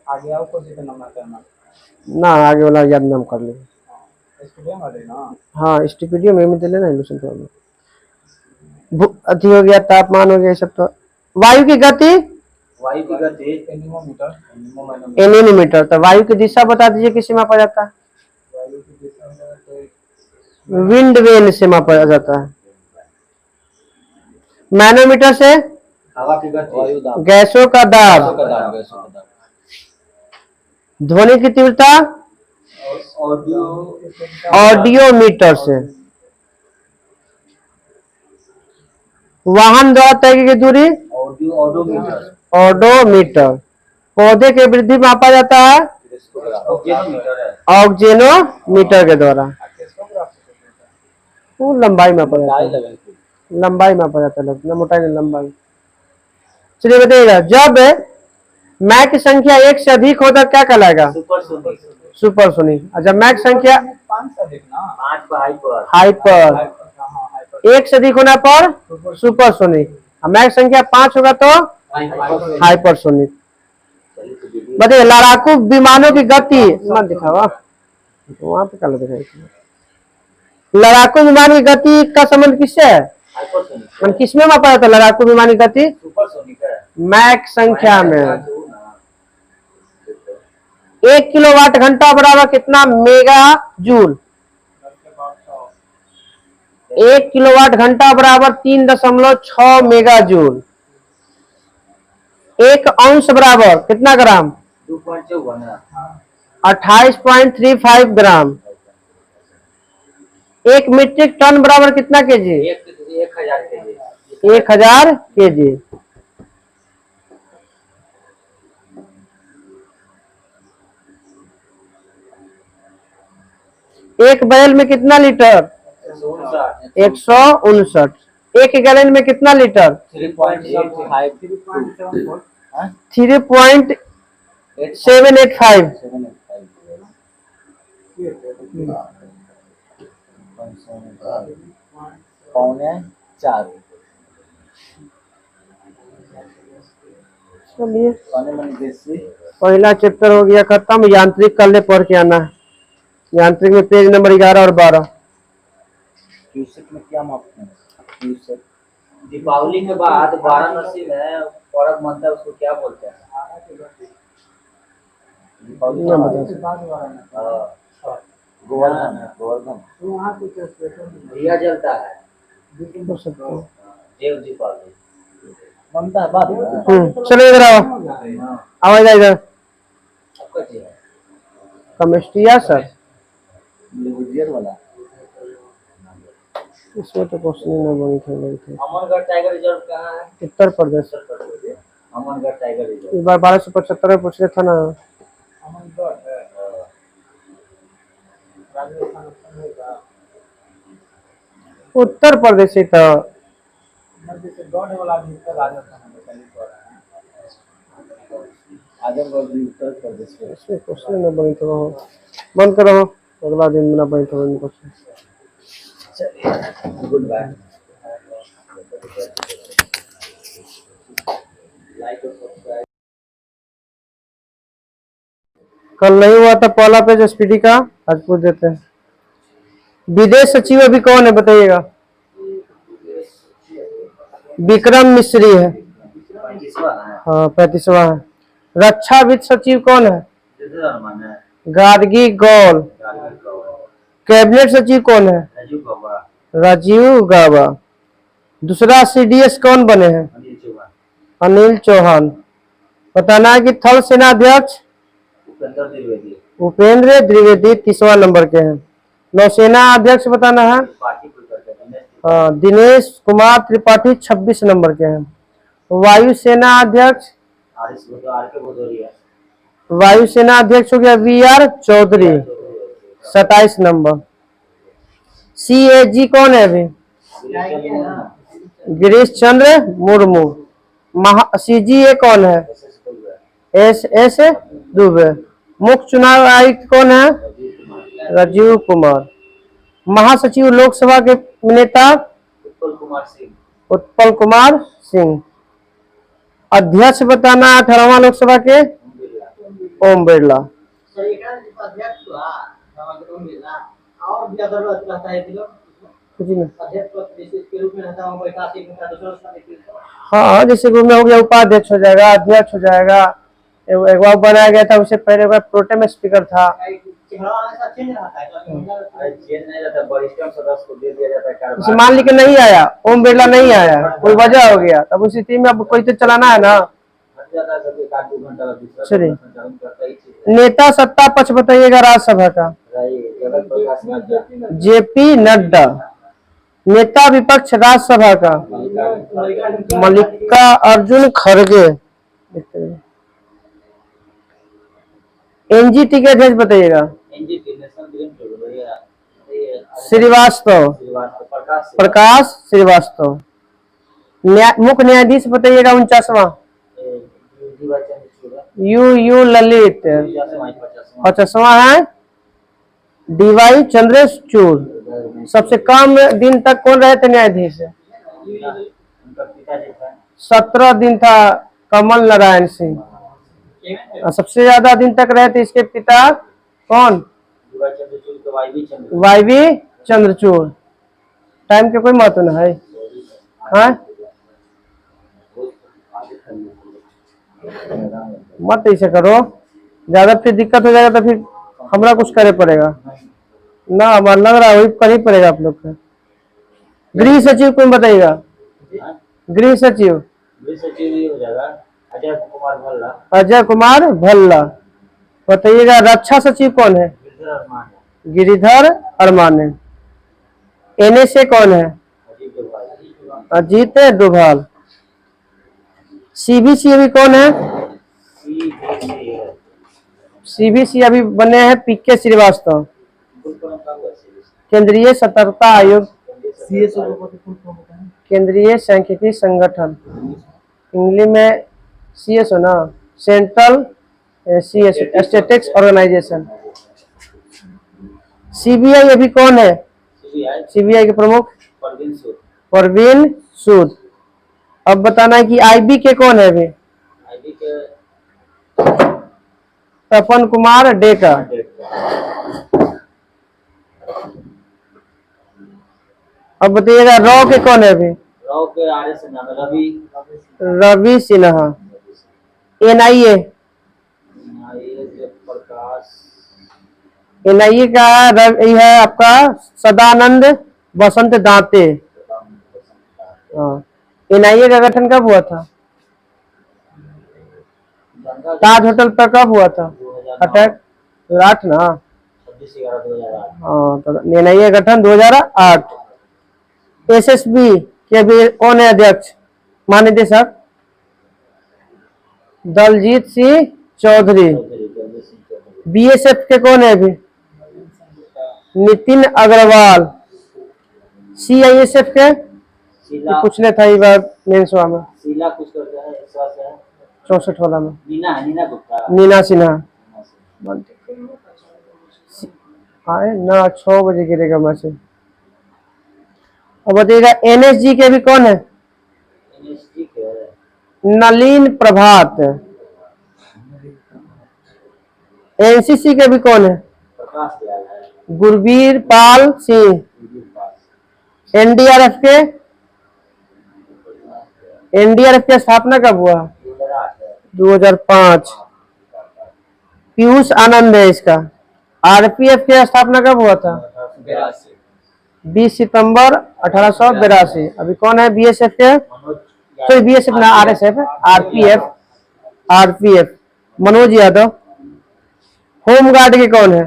आगे आओ कुछ तो नंबर करना ना आगे वाला याद नाम कर ले। स्टूडियो में ना हाँ स्टूडियो में दे लेना इल्यूशन प्रॉब्लम। अति हो गया, तापमान हो गया, सब तो। वायु की गति एनीमोमीटर। तो वायु की दिशा बता दीजिए किससे मापा जाता है? विंड वेन से मापा जाता है। मैनोमीटर से हवा की गति गैसों का दाब। ध्वनि की तीव्रता ऑडियोमीटर से। वाहन द्वारा तय की दूरी ऑडोमीटर। पौधे की वृद्धि मापा जाता है ऑक्जेनोमीटर के द्वारा। वो लंबाई मापा जाता है, लंबाई मापा जाता है, ना मोटाई नहीं लंबाई। चलिए बताइएगा, जब मैक की संख्या 1 से अधिक हो तो क्या कहलाएगा? सुपरसोनिक। और जब मैक संख्या 5 से देखना हाइपर 1 से अधिक होने पर सुपरसोनिक, मैक संख्या 5 होगा तो हाइपरसोनिक। बताइए लड़ाकू विमानों की गति मत दिखावा वहां पे कल दिखाई। लड़ाकू विमान की गति का संबंध किससे है? किसमें मापा जाता है लड़ाकू विमान की गति? मैक संख्या में। 1 किलोवाट घंटा बराबर कितना मेगा जूल? 1 किलोवाट घंटा बराबर 3.6 मेगा जूल। 1 अंश बराबर कितना ग्राम? 28.35 ग्राम। 1 मीट्रिक टन बराबर कितना केजी? 1000 केजी। एक बैरल में कितना लीटर? 159। 1 गैलन में कितना लीटर? 3.785। चलिए पहला चैप्टर हो गया खत्म। यांत्रिक कल पढ़ के आना है। यांत्रिक में पेज नंबर 11 और 12। में क्या मापते हैं? दीपावली के बाद वाराणसी में पर्व मनता है, उसको क्या बोलते हैं? गोवर्धन दिया जलता है देव दीपावली मनता है बाद में। चलो इधर आओ, आवाज इधर। आपका जी है कमिस्ट्रिया सर वाला। इसमें तो क्वेश्चन ही नहीं बनी थे। अमरगढ़ टाइगर रिजर्व कहाँ है? उत्तर प्रदेश। अमरगढ़ टाइगर रिजर्व इस बार 1275 में पूछ रहे था ना। उत्तर प्रदेश ही तो उत्तर प्रदेश में इसमें क्वेश्चन नहीं बनी तो बंद करो, अगला दिन ना बनी तो क्वेश्चन। Good bye. कल नहीं हुआ था पहला पेज एसपीडी का, आज पूछ देते हैं। विदेश सचिव अभी कौन है बताइएगा? विक्रम मिश्री है। 35वां है। हाँ 35वां है। रक्षा वित्त सचिव कौन है? युद्धधर अरमान है। गार्गी गौल। गार्गी गौबा। कैबिनेट सचिव कौन है? राजीव गौबा। राजीव गाबा। दूसरा सीडीएस कौन बने हैं? अनिल चौहान। अनिल चौहान। बताना है कि थल सेनाध्यक्ष उपेंद्र द्विवेदी। उपेंद्र द्विवेदी 30वां नंबर के हैं। नौसेना अध्यक्ष बताना है? पार्टी को करते हैं दिनेश दिनेश कुमार त्रिपाठी 26 नंबर के हैं। वायुसेना अध्यक्ष आर के भदौरिया। वायुसेना अध्यक्ष हो गया वीआर चौधरी 27 नंबर। सीएजी कौन है अभी? गिरीश चंद्र मुर्मू। सीजीए कौन है? S S Dubey. मुख्य चुनाव आयुक्त कौन है? राजीव कुमार। महासचिव लोकसभा के नेता उत्पल कुमार सिंह। उत्पल कुमार सिंह। अध्यक्ष बताना 18वां लोकसभा के? ओम बिरला। अध्यक्ष हुआ ओम बिरला और भी अगर रहता है जी में अध्यक्ष के रूप में रहता हूँ कोई काफी दूसरा हाँ, जैसे रूम में हो गया उपाध्यक्ष हो जाएगा, अध्यक्ष हो जाएगा। एक बार बनाया गया था, उससे पहले एक बार प्रोटेम स्पीकर था। उसे मान ली कि नहीं आया, ओम बिरला नहीं आया, कोई वजह हो गया, तब उसी टीम में अब कोई तो चलाना है ना। चलिए, नेता सत्ता पक्ष बताइएगा राज्यसभा का? जेपी नड्डा। नेता विपक्ष राज्यसभा का? मल्लिका अर्जुन खड़गे। एनजीटी के अध्यक्ष बताइएगा? श्रीवास्तव प्रकाश श्रीवास्तव। मुख्य न्यायाधीश बताइएगा 49वां? यू ललित। 50वां है डीवाई चंद्रचूड़। सबसे कम दिन तक कौन रहे थे न्यायाधीश? 17 दिन था कमल नारायण सिंह। और सबसे ज्यादा दिन तक रहे थे इसके पिता कौन? वाईवी चंद्रचूड़। टाइम के कोई महत्व नहीं है? हाँ? मत ऐसे करो, ज्यादा फिर दिक्कत हो जाएगा तो फिर हमरा कुछ करे पड़ेगा ना। हमारा लग रहा है वही कर ही पड़ेगा आप लोग का। गृह सचिव कौन बताइएगा? गृह सचिव हो जाएगा अजय कुमार भल्ला। बताइएगा रक्षा सचिव कौन है? गिरिधर अरमाने। एनएसए कौन है? अजीत डोभाल। सीबीसी अभी कौन है? सीबीसी अभी बने हैं पीके श्रीवास्तव। केंद्रीय सतर्कता आयोग, केंद्रीय सांख्यिकी संगठन, इंग्लिश में सीएसओ ना, सेंट्रल स्टैटिस्टिक्स ऑर्गेनाइजेशन। सीबीआई अभी कौन है? सीबीआई के प्रमुख परवीन सूद। अब बताना है कि आईबी के कौन है अभी? तपन कुमार डेका। अब बताइएगा रॉ के कौन है अभी? रवि सिन्हा। एनआईए का ये है आपका सदानंद बसंत दांते। एनआईए का गठन कब हुआ था? ताज होटल पर कब हुआ था अटैक? 2008 ना। हाँ, तो एनआईए गठन 2008। एसएसबी के भी कौन है अध्यक्ष महानिदेशक? दलजीत सिंह चौधरी। बीएसएफ के कौन है अभी? नितिन अग्रवाल। सीआईएसएफ के पूछने था ये बार मेंसवा में 64 वाला में नीना सिन्हा। आए ना 6 बजे गिरेगा मैसेज। अब बताइएगा एनएसजी के भी कौन है? नलिन प्रभात। एनसीसी के भी कौन है? गुरबीर पाल सिंह। एनडीआरएफ के स्थापना कब हुआ? 2005। पीयूष आनंद है इसका। आरपीएफ की स्थापना कब हुआ था? 20 सितंबर 1882। अभी कौन है बीएसएफ के? सॉरी बीएसएफ ना, RSF, RPF. RPF Manoj Yadav. Home guard के कौन है?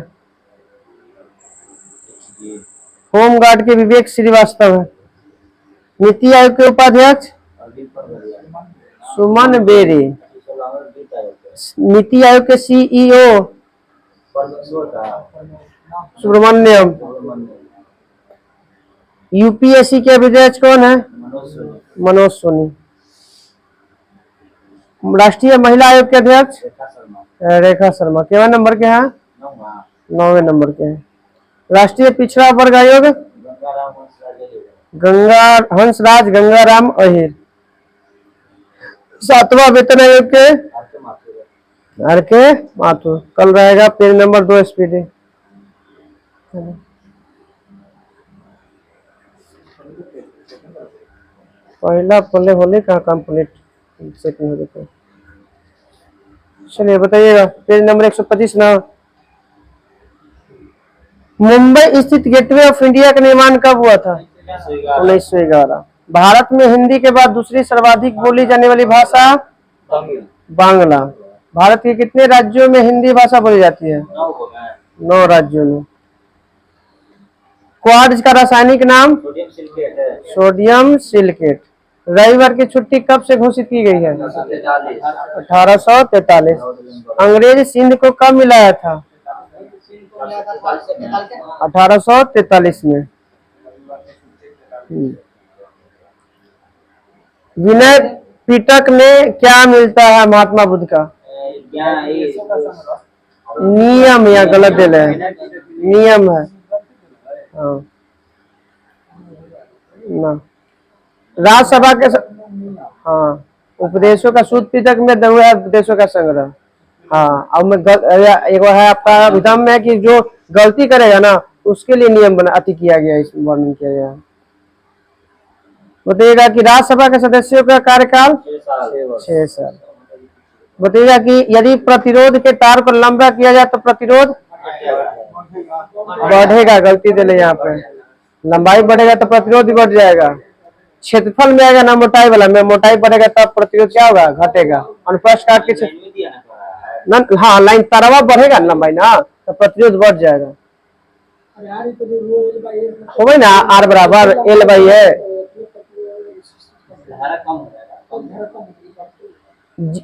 होमगार्ड के विवेक श्रीवास्तव है। नीति आयोग के उपाध्यक्ष सुमन बेरी। नीति आयोग के सीईओ सुब्रमण्यम। यूपीएससी के अध्यक्ष कौन है? मनोज सोनी। राष्ट्रीय महिला आयोग के अध्यक्ष रेखा शर्मा। केवा नंबर के हैं? 9वें नंबर के हैं। राष्ट्रीय पिछड़ा वर्ग आयोग हंसराज गंगाराम अहिर। 7वां वेतन आयोग के आरके माथुर। कल रहेगा पेज नंबर 2 स्पीडी। पहला पल्ले होले कहाँ कंप्लीट सेकंड हो जाता है। चलिए बताइएगा पेज नंबर 125 ना। मुंबई स्थित गेटवे ऑफ इंडिया का निर्माण कब हुआ था? 1911। भारत में हिंदी के बाद दूसरी सर्वाधिक बोली जाने वाली भाषा बांग्ला। भारत के कितने राज्यों में हिंदी भाषा बोली जाती है? 9 राज्यों में। क्वार्ट्ज का रासायनिक नाम सोडियम सिलिकेट। रविवार की छुट्टी कब से घोषित की गई है? 1843। अंग्रेज सिंध को कब मिलाया था? 1843 में। विनय पिटक में क्या मिलता है महात्मा बुद्ध का? नियम या गलत दिल है? नियम है। हाँ ना। राज्यसभा के हाँ उपदेशों का सूत्र पिटक में हुआ है उपदेशों का संग्रह। हाँ अब एक है आपका विधम में कि जो गलती करेगा ना उसके लिए नियम बना अति किया गया, इसमें वर्णन किया गया। बताइएगा कि राज्यसभा के सदस्यों का कार्यकाल 6 साल। बताइएगा कि यदि प्रतिरोध के तार पर लंबा किया जाए तो प्रतिरोध बढ़ेगा। गलती दे ले यहाँ पे, लंबाई बढ़ेगा तो प्रतिरोध भी बढ़ जाएगा। क्षेत्रफल में आएगा ना मोटाई वाला में, मोटाई बढ़ेगा तब प्रतिरोध क्या होगा? घटेगा। अनुप्रस्थ काट के हाँ लाइन तरवा बढ़ेगा लंबाई ना तो प्रतिरोध बढ़ जाएगा। हो ना आर बराबर एल बाई है।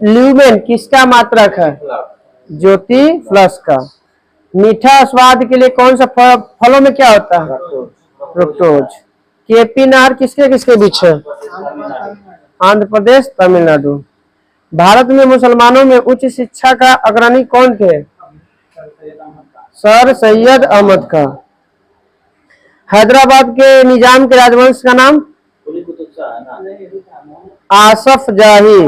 ल्यूमेन किसका मात्रक है? ज्योति फ्लक्स का। मीठा स्वाद के लिए कौन सा फलों में क्या होता है? फ्रुक्टोज। केपी नहर किसके किसके बीच है? आंध्र प्रदेश तमिलनाडु। भारत में मुसलमानों में उच्च शिक्षा का अग्रणी कौन थे? सर सैयद अहमद का। हैदराबाद के निजाम के राजवंश का नाम? आसफ जाही।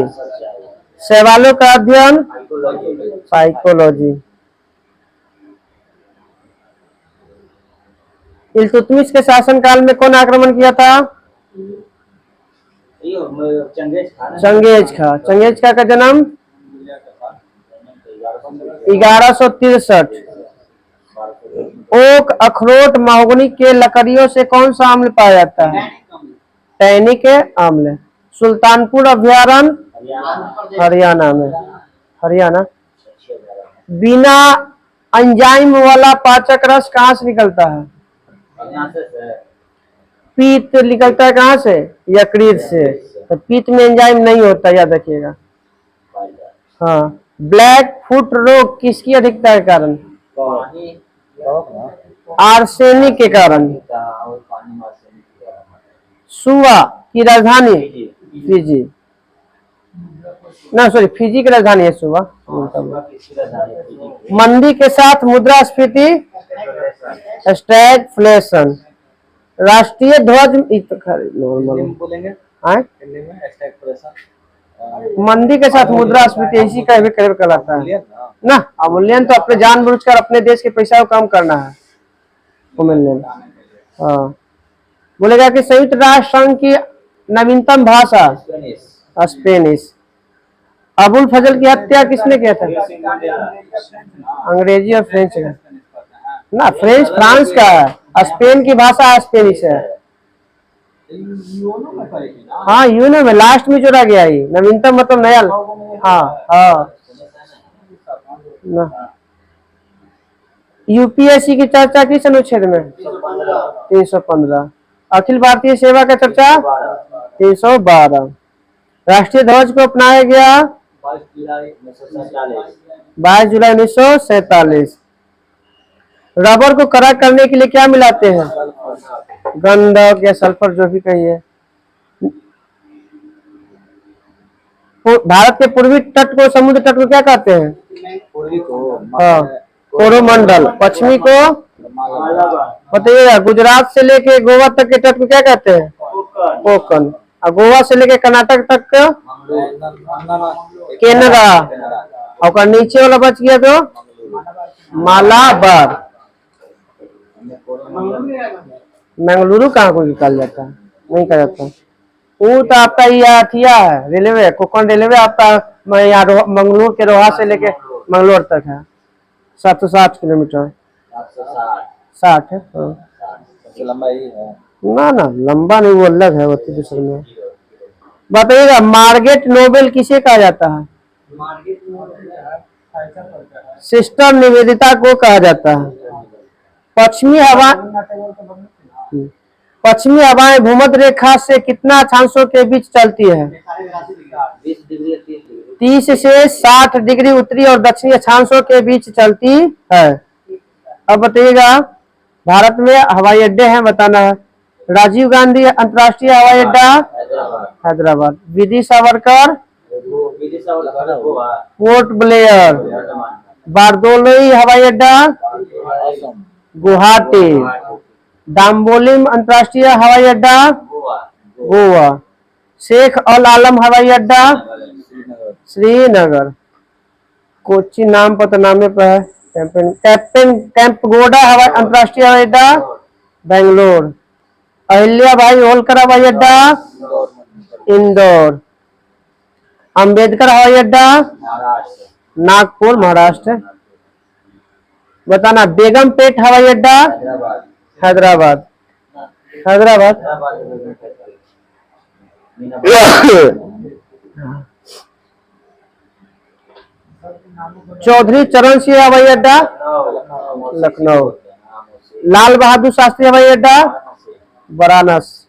सवालों का अध्ययन साइकोलॉजी। इल्तुतमिश के शासनकाल में कौन आक्रमण किया था? चंगेज खा। चंगेज खा का जन्म 1163। ओक, अखरोट, महोगनी के लकड़ियों से कौन सा आम्ल पाया जाता है? टैनिक आम्ल। सुल्तानपुर अभ्यारण्य हरियाणा में। हरियाणा। बिना एंजाइम वाला पाचक रस कहाँ से निकलता है? पीत निकलता है कहाँ से? यकृत से। तो पीत में एंजाइम नहीं होता, याद रखिएगा। हाँ। ब्लैक फुट रोग किसकी अधिकता के कारण? आर्सेनिक के कारण। सुवा की राजधानी फिजी ना, सॉरी फिजी की राजधानी है सुवा। मंदी के साथ मुद्रास्फीति स्टैगफ्लेशन। राष्ट्रीय ध्वज बोलेंगे मंदी के साथ मुद्रास्फीति इसी का भी कहलाता है ना। अवमूल्यन तो अपने जानबूझकर अपने देश के पैसा को कम करना है। अवमूल्यन हाँ। बोलेगा कि संयुक्त राष्ट्र संघ की नवीनतम भाषा स्पेनिश। अबुल फजल की हत्या किसने किया था? अंग्रेजी और फ्रेंच का ना, फ्रेंच फ्रांस का है, स्पेन की भाषा स्पेनिश है। यूनो में करी थी ना। हाँ यूनो में लास्ट में जोड़ा गया ही, नवीनतम मतलब नया। हाँ हाँ ना। यूपीएससी की चर्चा किस अनुच्छेद में? 315। अखिल भारतीय सेवा का चर्चा 312। राष्ट्रीय ध्वज को अपनाया गया 22 जुलाई 1947। रबर को कड़ा करने के लिए क्या मिलाते हैं? गंधक या सल्फर, जो भी कहिए। भारत के पूर्वी तट को, समुद्र तट को क्या कहते हैं? पूर्वी को हाँ कोरोमंडल। पश्चिमी को बताइएगा। गुजरात से लेके गोवा तक के तट को क्या कहते हैं? कोकण। और गोवा से लेके कर्नाटक तक का केनरा। और नीचे वाला बच गया तो मालाबार। मंगलुरु कहाँ को निकाल जाता है? नहीं कहा जाता। वो तो आपका ये अथिया है, रेलवे, कोकण रेलवे आपका यहाँ मंगलुरु के रोहा से लेके मंगलोर तक है। 760 किलोमीटर। 60 है हाँ। लंबाई है ना ना लंबा नहीं, वो अलग है, वो दूसरे में। बताइएगा मार्गरेट नोबेल किसे कहा जाता है? सिस्टर निवेदिता को कहा जाता है। पश्चिमी हवा पश्चिमी हवाएं भूमध्य रेखा से कितना अक्षांशों के बीच चलती है? 20 डिग्री 30 से 60 डिग्री उत्तरी और दक्षिणी अक्षांशों के बीच चलती है। अब बताइएगा भारत में हवाई अड्डे हैं, बताना है। राजीव गांधी अंतर्राष्ट्रीय हवाई अड्डा हैदराबाद। विधि सावरकर पोर्ट ब्लेयर। बारदोलोई हवाई अड्डा गुवाहाटी। डाम्बोलिम अंतर्राष्ट्रीय हवाई अड्डा गोवा। शेख अल आलम हवाई अड्डा श्रीनगर। कोच्चि नाम पतनामे पर है। कैंपगोडा हवाई अंतर्राष्ट्रीय हवाई अड्डा बेंगलोर। अहिल्या भाई होलकर हवाई अड्डा इंदौर। अंबेडकर हवाई अड्डा नागपुर महाराष्ट्र। बताना बेगमपेट हवाई अड्डा हैदराबाद। हैदराबाद। चौधरी चरण सिंह हवाई अड्डा लखनऊ। लाल बहादुर शास्त्री हवाई अड्डा वाराणसी।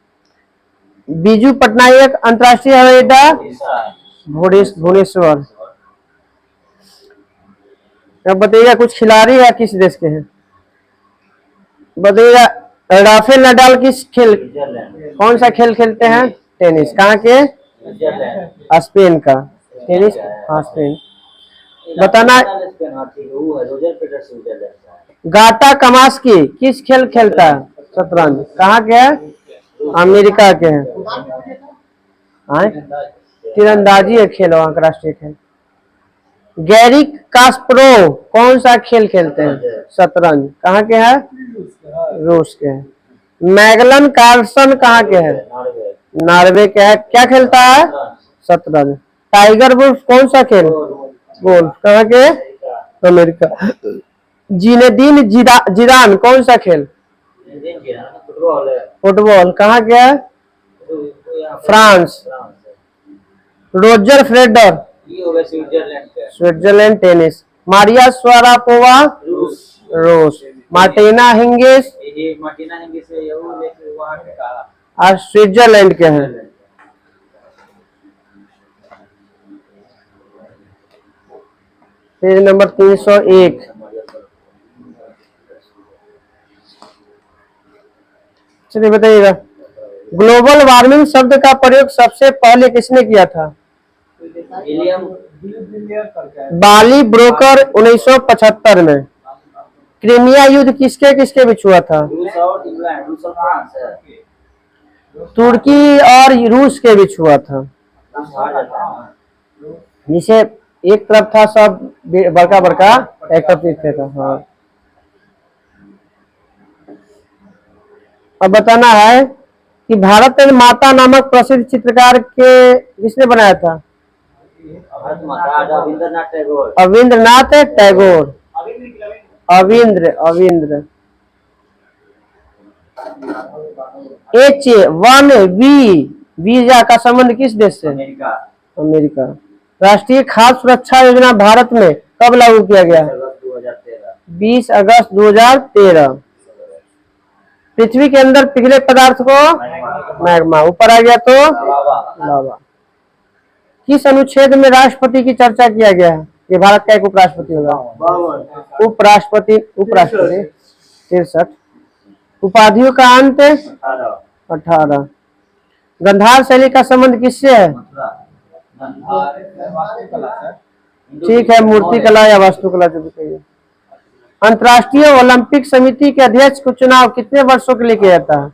बीजू पटनायक अंतर्राष्ट्रीय हवाई अड्डा भुवनेश्वर। अब बताइएगा कुछ खिलाड़ी है किस देश के हैं? बताइएगा राफेल नडाल किस खेल, कौन सा खेल खेलते हैं? टेनिस। कहाँ के? स्पेन का। टेनिस हाँ स्पेन। बताना गाटा कमास्की किस खेल खेलता है? शतरंज। कहाँ के है? अमेरिका के हैं। तीरंदाजी है खेल, वहाँ का राष्ट्रीय खेल। गैरी कास्परोव कौन सा खेल खेलते हैं? शतरंज। कहाँ के हैं? रूस के हैं। मैगलन कार्लसन कहाँ के हैं? नॉर्वे के है। क्या खेलता है? शतरंज। टाइगर वुल्फ कौन सा खेल? गोल्फ। कहाँ के? अमेरिका। जिनेदीन जिदान कौन सा खेल? फुटबॉल। कहाँ के है? France. Roger Federer Switzerland tennis. Maria Sharapova रूस। मार्टिना हिंगिस और स्विट्जरलैंड के हैं। Page number 301। चलिए बताइएगा ग्लोबल वार्मिंग शब्द का प्रयोग सबसे पहले किसने किया था? बाली ब्रोकर 1975 में। क्रीमिया युद्ध किसके किसके बीच हुआ था? तुर्की और रूस के बीच हुआ था। जिसे एक तरफ था सब बड़का बड़का, एक तरफ था। हाँ अब बताना है कि भारत माता नामक प्रसिद्ध चित्रकार के किसने बनाया था? भारत माता रविंद्रनाथ टैगोर। रविंद्रनाथ टैगोर। अविंद्र अविंद्र। H1B वीजा का संबंध किस देश से? अमेरिका। अमेरिका। राष्ट्रीय खाद्य सुरक्षा योजना भारत में कब लागू किया गया? 20 अगस्त 2013। पृथ्वी के अंदर पिघले पदार्थ को मैग्मा, ऊपर आ गया तो लावा। किस अनुच्छेद में राष्ट्रपति की चर्चा किया गया है? ये भारत का एक उपराष्ट्रपति होगा। उपराष्ट्रपति 63। उपाधियों का अंत 18। गंधार शैली का संबंध किससे है? ठीक है, मूर्ति कला या वास्तुकला जो भी कहिए। अंतर्राष्ट्रीय ओलंपिक समिति के अध्यक्ष को चुनाव कितने वर्षों के लिए किया जाता है?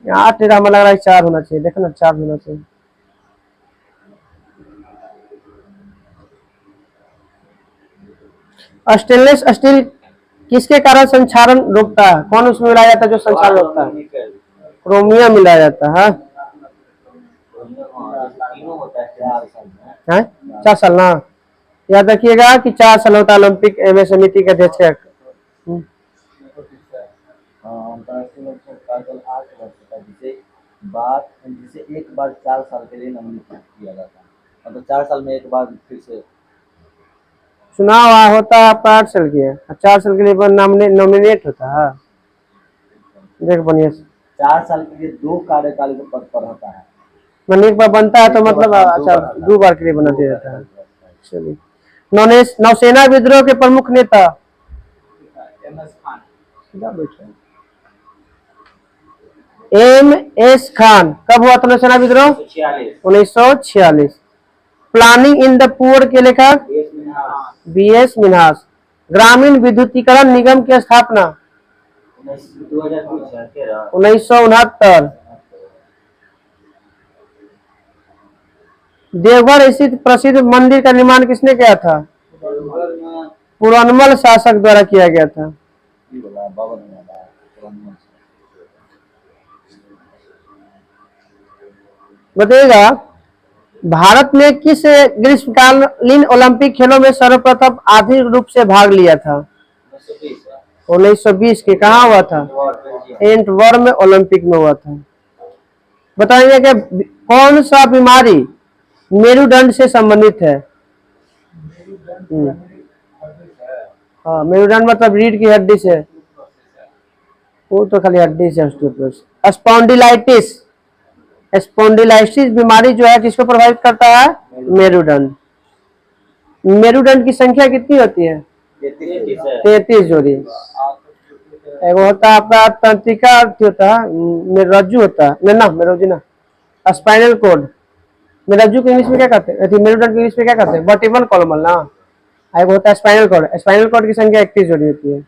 8 लग रहा है, 4 होना चाहिए। देखो ना, 4 होना चाहिए। स्टेनलेस स्टील किसके कारण संक्षारण रोकता है? कौन उसमें मिलाया जाता है जो संक्षारण रोकता है? क्रोमियम मिलाया जाता है। 4 साल ना, याद रखिएगा कि 4 साल होता है ओलंपिक समिति के अध्यक्ष का। अंतर्राष्ट्रीय ओलंपिक कार्यकाल 8 वर्ष का, जिसे एक बार 4 साल के लिए नोमिनेट किया जाता है। मतलब 4 साल में एक बार फिर से चुनाव होता है। 8 साल के, 4 साल के लिए नॉमिनेट होता है। देख बढ़िया से, 4 साल के लिए 2 कार्यकाल के पद पर होता है। मैंने एक बार बनता है तो मतलब अच्छा 2 बार के लिए बना दिया जाता है। चलिए, नौसेना विद्रोह के प्रमुख नेता? MS खान। कब हुआ था नौसेना विद्रोह? 1946। प्लानिंग इन द पुअर के लेखक? BS मिन्हास। ग्रामीण विद्युतीकरण निगम की स्थापना? 1969। देवघर स्थित प्रसिद्ध मंदिर का निर्माण किसने किया था? पुरनमल शासक द्वारा किया गया था। बताइएगा, भारत ने किस ग्रीष्मकालीन ओलंपिक खेलों में सर्वप्रथम आधुनिक रूप से भाग लिया था? 1920 के। कहाँ हुआ था? एंटवर्प में ओलंपिक में हुआ था। बताइए कि कौन सा बीमारी मेरुदंड से संबंधित है? हाँ, मेरुदंड मतलब रीढ़ की हड्डी से, वो तो खाली हड्डी से। स्पॉन्डिलाइटिस। स्पॉन्डिलाइटिस बीमारी जो है किसको प्रभावित करता है? मेरुदंड। मेरुदंड की संख्या कितनी होती है? 33 जोड़ी। एक होता है आपका तंत्रिका होता है, मेरुरज्जु होता है ना, मेरुरज्जु ना, स्पाइनल कॉर्ड। मेरुरज्जु को इंग्लिश में क्या कहते हैं? मेरुदंड को इंग्लिश में क्या कहते हैं? वर्टिब्रल कॉलम ना। एक होता है स्पाइनल कॉर्ड। स्पाइनल कॉर्ड की संख्या 31 जोड़ी होती है।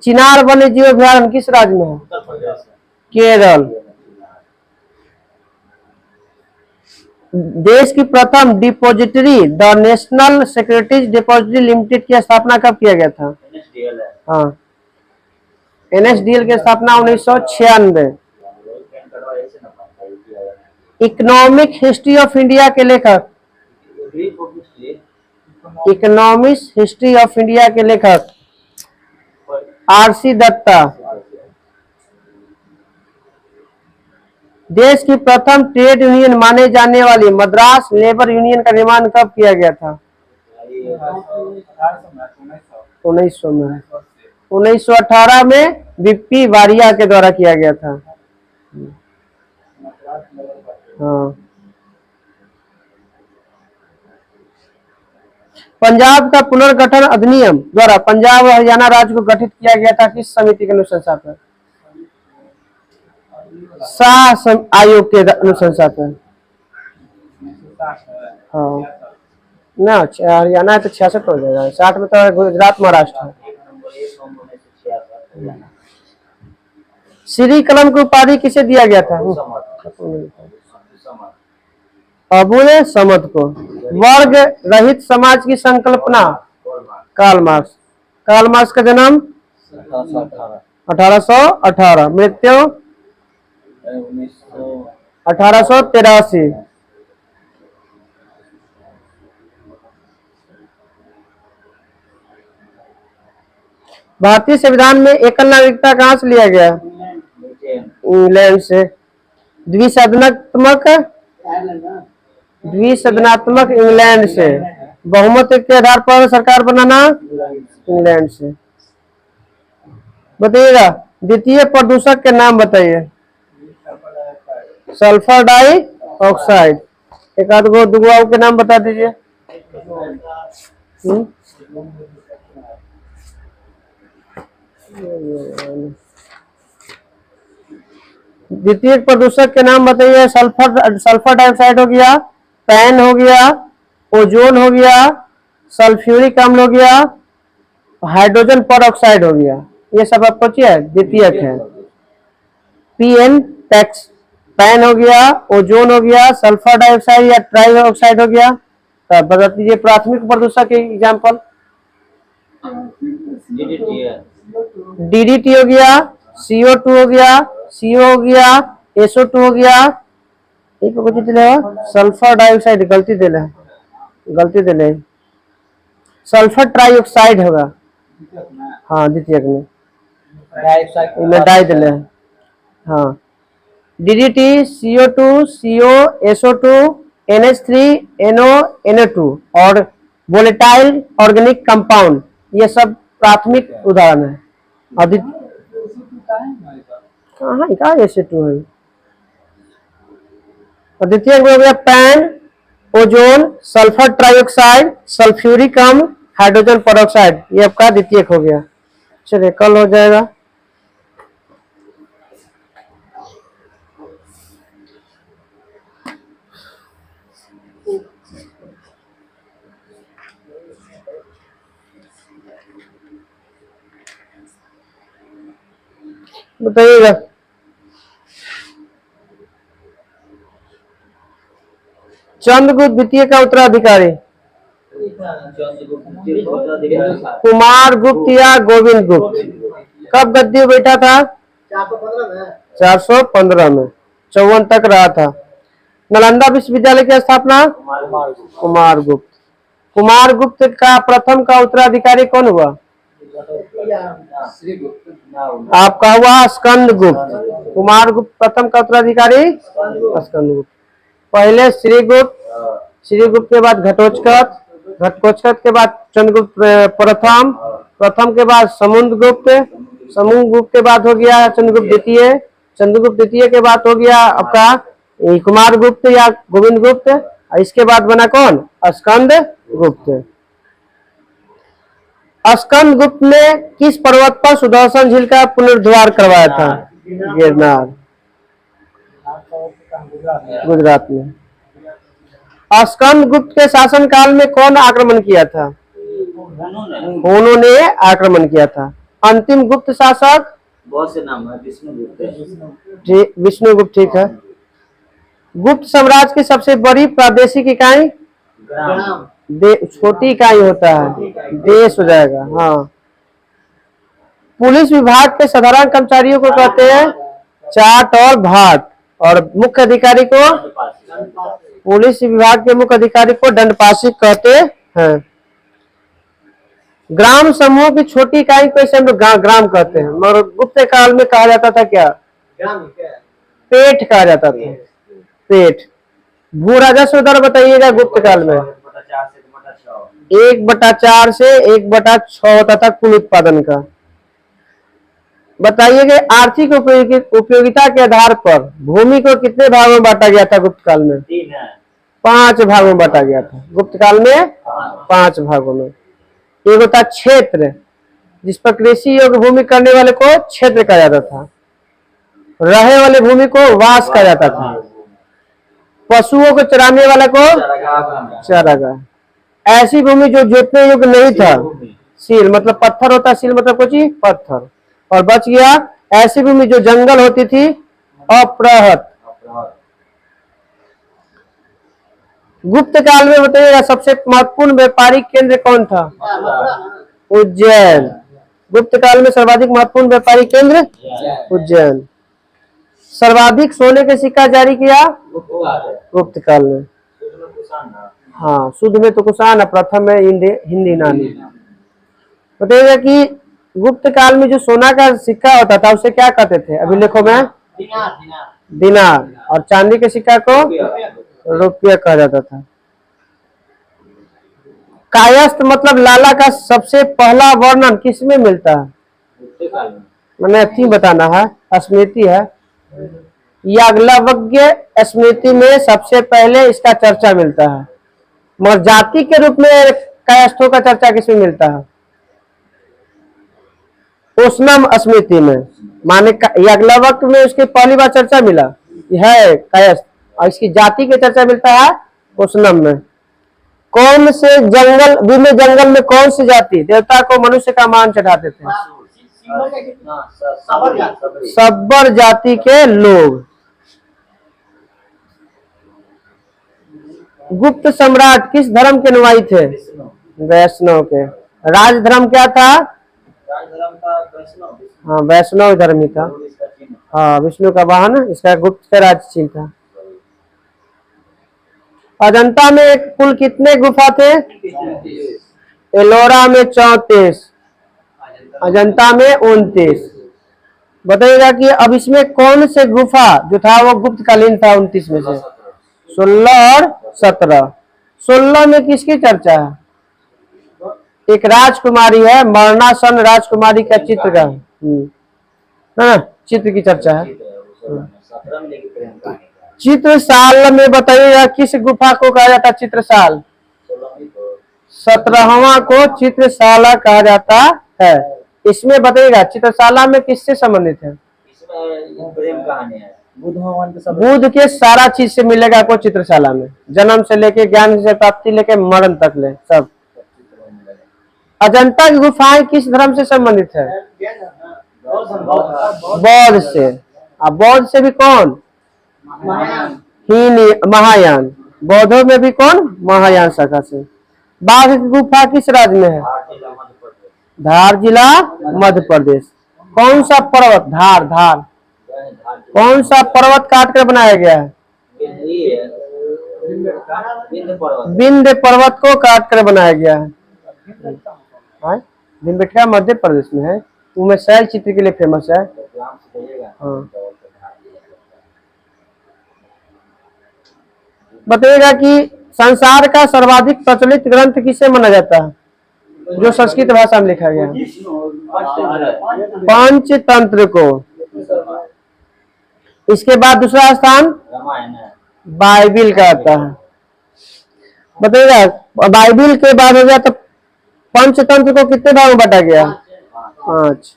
चिनार वन्य जीव अभयारण्य किस राज्य में है? केरल। देश की प्रथम depository the national securities depository limited की स्थापना कब किया गया था? हाँ, NSDL की स्थापना 1996। इकोनॉमिक हिस्ट्री ऑफ इंडिया के लेखक? इकोनॉमिक हिस्ट्री ऑफ इंडिया के लेखक RC दत्ता। देश की प्रथम ट्रेड यूनियन माने जाने वाली मद्रास लेबर यूनियन का निर्माण कब किया गया था? 1900 में। 1918 में BP वारिया के द्वारा किया गया था। हाँ। पंजाब का पुनर्गठन अधिनियम द्वारा पंजाब और हरियाणा राज्य को गठित किया गया था किस समिति के अनुशंसा पर? शाह आयोग के अनुशंसा पर। हाँ ना, हरियाणा तो 66 हो जाएगा। 60 में तो गुजरात महाराष्ट्र है। श्री कलम की उपाधि किसे दिया गया था? अबुल समद को। वर्ग रहित समाज की संकल्पना? Karl Marx. कार्ल मार्क्स का जन्म 1818, मृत्यु 1883। भारतीय संविधान में एकल नागरिकता कहाँ से लिया गया? इंग्लैंड से। द्विसदनात्मक द्विसदनात्मक इंग्लैंड से। बहुमत के आधार पर सरकार बनाना इंग्लैंड से। बताइएगा द्वितीय प्रदूषक के नाम बताइए। Sulphur dioxide. एक आध गो दुगो के नाम बता दीजिए। द्वितीय प्रदूषक के नाम बताइए। सल्फर डाइऑक्साइड हो गया, पैन हो गया, ओजोन हो गया, सल्फ्यूरिक अम्ल हो गया, हाइड्रोजन परऑक्साइड हो गया। ये सब आपको चाहिए द्वितीयक है। पीएन टैक्स पैन हो गया, ओजोन हो गया, सल्फर डाइऑक्साइड या ट्राई ऑक्साइड हो गया। तब बता दीजिए प्राथमिक प्रदूषक के एग्जाम्पल। डीडीटी हो गया, CO2 हो गया, CO हो गया, SO2 हो गया। एक को दिले सल्फर डाइऑक्साइड गलती दिले सल्फर ट्राइऑक्साइड होगा। हाँ द्वितीयक में डाई दिले। हाँ DDT, CO2, CO, SO2, NH3, NO, NO2 और वोलेटाइल ऑर्गेनिक कंपाउंड ये सब प्राथमिक उदाहरण है। कहाँ SO2 है? द्वितीय में हो गया pan, ozone, sulphur trioxide, sulphuric अम्ल, हाइड्रोजन परऑक्साइड। ये आपका द्वितीयक हो गया। चलिए कल हो जाएगा। बताइएगा चंद्रगुप्त द्वितीय का उत्तराधिकारी कुमार गुप्त या गोविंद गुप्त। कब गद्दी बैठा था? 415 में। 54 तक रहा था। नालंदा विश्वविद्यालय की स्थापना कुमार गुप्त। कुमार गुप्त का प्रथम का उत्तराधिकारी कौन हुआ? आपका हुआ स्कंद गुप्त। कुमार गुप्त प्रथम का उत्तराधिकारी स्कंद गुप्त। पहले श्रीगुप्त, श्रीगुप्त के बाद घटोत्कच, घटोत्कच के बाद चंद्रगुप्त प्रथम, प्रथम के बाद समुद्रगुप्त, समुद्रगुप्त के बाद हो गया चंद्रगुप्त द्वितीय, चंद्रगुप्त द्वितीय के बाद हो गया आपका कुमार गुप्त या गोविंद गुप्त। इसके बाद बना कौन? स्कंद गुप्त। स्कंद गुप्त ने किस पर्वत पर सुदर्शन झील का पुनरुद्धार करवाया था? गिरनार, गुजरात में। स्कंद गुप्त के शासन काल में कौन आक्रमण किया था? उन्होंने आक्रमण किया था। अंतिम गुप्त शासक बहुत से नाम है। विष्णुगुप्त। विष्णुगुप्त ठीक है। गुप्त साम्राज्य की सबसे बड़ी प्रादेशिक इकाई छोटी इकाई होता है, देश हो जाएगा। हाँ पुलिस विभाग के साधारण कर्मचारियों को कहते हैं चाट और भाट और मुख्य अधिकारी को पुलिस विभाग के मुख्य अधिकारी को दंडपाशिक कहते हैं। ग्राम समूह की छोटी इकाई को इसे हम लोग ग्राम कहते हैं, मगर गुप्त काल में कहा जाता था क्या? पेट कहा जाता था। पेट। भू राजस्व दर बताइएगा गुप्त काल में। 1/4 से 1/6 होता था कुल उत्पादन का। बताइए कि आर्थिक उपयोगिता के आधार पर भूमि को कितने भागों में बांटा गया था गुप्त काल में? 5 भागों में बांटा गया था गुप्त काल में। 5 भागों में। एक होता क्षेत्र, जिस पर कृषि योग्य भूमि करने वाले को क्षेत्र कहा जाता था। रहे वाले भूमि को वास कहा जाता था। पशुओं को चराने वाले को चारागाह। ऐसी भूमि जो जोतने योग्य नहीं था, सील मतलब पत्थर होता, सील मतलब कुछ पत्थर। और बच गया ऐसी भूमि जो जंगल होती थी, अप्रहत। गुप्त काल में बताइएगा सबसे महत्वपूर्ण व्यापारिक केंद्र कौन था? उज्जैन। गुप्त काल में सर्वाधिक महत्वपूर्ण व्यापारिक केंद्र उज्जैन। सर्वाधिक सोने के सिक्का जारी किया गुप्त काल में। हाँ शुद्ध में तो कुषाण, प्रथम है हिंदी नानी। बताइएगा कि गुप्त काल में जो सोना का सिक्का होता था उसे क्या कहते थे? अभी लिखो मैं, दिनार दिनार दिनार। और चांदी के सिक्का को रुपया कहा जाता था। कायस्थ मतलब लाला का सबसे पहला वर्णन किसमें मिलता है? गुप्त काल में मैंने अच्छी बताना है, स्मृति है। याज्ञवल्क्य स्मृति में सबसे पहले इसका चर्चा मिलता है, मगर जाति के रूप में कायस्थों का चर्चा किसमें मिलता है? उष्णम स्मृति में। माने याज्ञवल्क्य में उसकी पहली बार चर्चा मिला है कायस्थ, और इसकी जाति की चर्चा मिलता है उष्णम में। कौन से जंगल, विभिन्न जंगल में कौन सी जाति देवता को मनुष्य का मान चढ़ाते थे? सिंबल का कितना सबर जाता सब्बर जाति के लोग। गुप्त सम्राट किस धर्म के अनुयायी थे? विष्णु। वैष्णव के। राजधर्म क्या था? राजधर्म का वैष्णव। हाँ, वैष्णव धर्म ही था। और इसका चिन्ह हाँ, विष्णु का वाहन, इसका गुप्त का राज चिन्ह था। अजंता में कुल कितने गुफा थे? एलोरा में 34, अजंता में 29। बताइएगा कि अब इसमें कौन से गुफा जो था वो गुप्तकालीन था 29 में से? 16 और 17। 16 में किसकी चर्चा है? एक राजकुमारी है, मरणासन राजकुमारी का चित्र का हाँ, चित्र की चर्चा है। 17 में लेके प्रेम कहानी का। चित्रशाल में बताइएगा किस गुफा को कहा जाता है? चित्रशाल। 17वां को चित्रशाला कहा जाता है। इसमें बताइएगा चित्रशाला में किससे संबंधित है? इसमें प्रेम कहानी है। बुद्ध भगवान के सब बुद्ध के सारा चीज से मिलेगा आपको चित्रशाला में, जन्म से लेके ज्ञान से प्राप्ति लेके मरण तक ले सब। अजंता की गुफाएं किस धर्म से संबंधित है? बौद्ध से। अब बौद्ध से भी कौन? महायान। बौद्धों में भी कौन? महायान शाखा से। बाघ की गुफा किस राज्य में है? धार जिला मध्य प्रदेश। कौन सा पर्वत? धार। धार कौन सा पर्वत काट कर बनाया गया है? विंध्य पर्वत को काट कर बनाया गया है। भीमबेटका मध्य प्रदेश में है। वो में शैल चित्र के लिए फेमस है। हाँ। बताइएगा कि संसार का सर्वाधिक प्रचलित ग्रंथ किसे माना जाता है जो संस्कृत भाषा में लिखा गया है? पंचतंत्र को। इसके बाद दूसरा स्थान बाइबिल का आता है। बताइएगा बाइबिल के बाद हो गया तो पंचतंत्र को कितने भाग में बांटा गया? 5।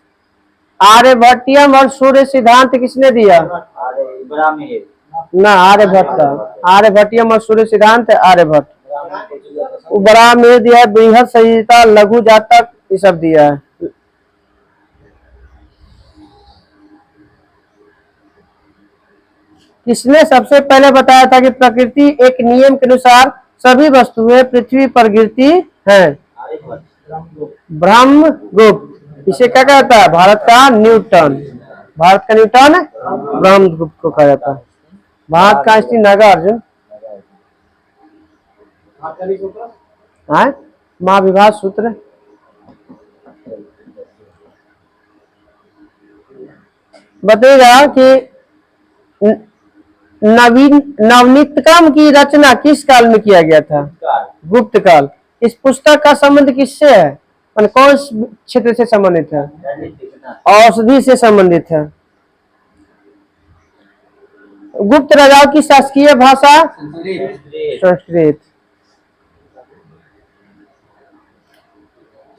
आर्यभट्टियम और सूर्य सिद्धांत किसने दिया? ना, आर्यभट्ट का। आर्यभट्टियम और सूर्य सिद्धांत आर्यभट्ट। बड़ा में दिया है, बृहद संहिता, लघु जातक, ये सब दिया है। किसने सबसे पहले बताया था कि प्रकृति एक नियम के अनुसार सभी वस्तुएं पृथ्वी पर गिरती हैं? ब्रह्मगुप्त। इसे क्या कहता है? भारत का न्यूटन। भारत का न्यूटन ब्रह्मगुप्त को कहा जाता है। भारत का आइंस्टीन नागार्जुन। महाविभाज सूत्र। बताइएगा कि नवनीतकम की रचना किस काल में किया गया था? गुप्त काल। इस पुस्तक का संबंध किससे है? कौन क्षेत्र से संबंधित है? औषधि से संबंधित है। गुप्त राजाओं की शासकीय भाषा संस्कृत।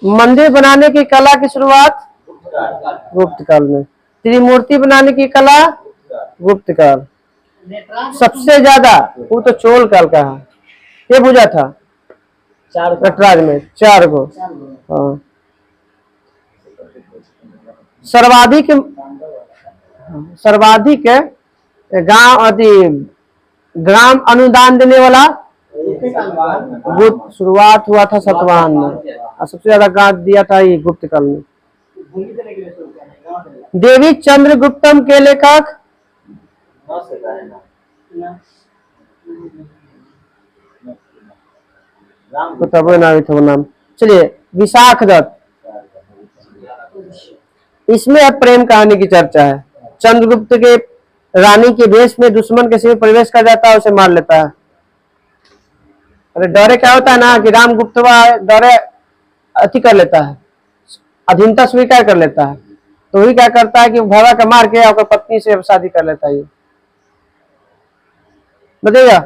मंदिर बनाने की कला की शुरुआत गुप्त काल में। त्रिमूर्ति बनाने की कला गुप्त काल। सबसे ज्यादा वो तो चोल काल का है। ये पूजा था नटराज में 4 गो। हाँ। सर्वाधिक गांव ग्राम अनुदान देने वाला गुप्त। शुरुआत हुआ था सतवाहन में और सबसे ज्यादा गांव दिया था ये गुप्त काल में। देवी चंद्रगुप्तम के लेखक? नाम। चलिए, विशाख दत्त। इसमें अब प्रेम कहानी की चर्चा है। चंद्रगुप्त के रानी के वेश में दुश्मन के शिविर में प्रवेश कर जाता है, उसे मार लेता है। अरे डरे क्या होता है ना कि रामगुप्त डरे अति कर लेता है, अधीनता स्वीकार कर लेता है, तो वही क्या करता है कि भगा के मार के और पत्नी से शादी कर लेता है। ये बताइएगा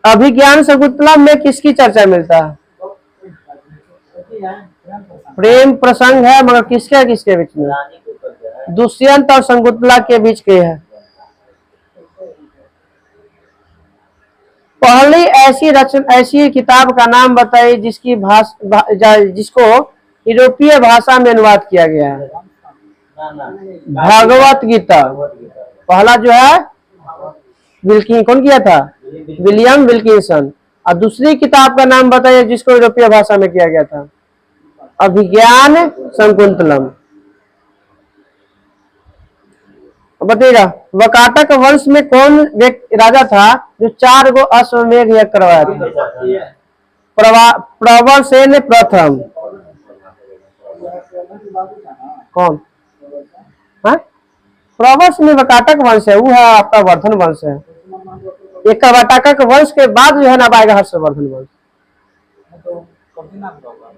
अभिज्ञान शकुंतला में किसकी चर्चा मिलता है? प्रेम प्रसंग है, मगर किसके किसके बीच में? रानी के ऊपर जो है दुष्यंत और शकुंतला के बीच के है। पहली ऐसी किताब का नाम बताइए जिसकी जिसको यूरोपीय भाषा में अनुवाद किया गया है। ना भगवत गीता। पहला जो है कौन किया था? William Wilkinson. और दूसरी किताब का नाम बताइए जिसको यूरोपीय भाषा में किया गया था। अभिज्ञान शकुंतलम। बताइएगा वकाटक वंश में कौन राजा था जो 4 गो अश्वमेध यज्ञ करवाया था? प्रवरसेन प्रथम। कौन? हाँ प्रवरसेन वकाटक वंश है, वो है आपका वर्धन वंश है। एक का वकाटक वंश के बाद जो है ना आएगा हर्षवर्धन वंश।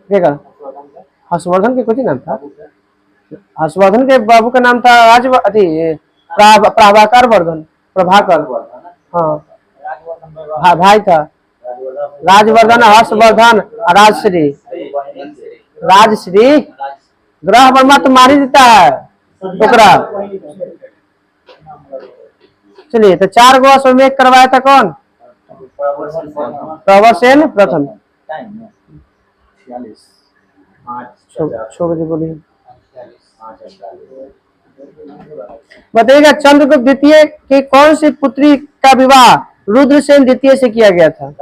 देखा हर्षवर्धन के कुछ नाम था? हर्षवर्धन के बाबू का नाम था प्रभाकर वर्धन। प्रभाकर हाँ भाई था। राजवर्धन हर्षवर्धन राजश्री। राजश्री ग्रह ब्रह्मा तो मार ही देता है ओकरा। चलिए तो 4 गो अश्वमेध करवाया था कौन? प्रवरसेन प्रथम। 6 बजे बोलिए। बताइएगा चंद्रगुप्त द्वितीय की कौन सी पुत्री का विवाह रुद्रसेन द्वितीय से किया गया था?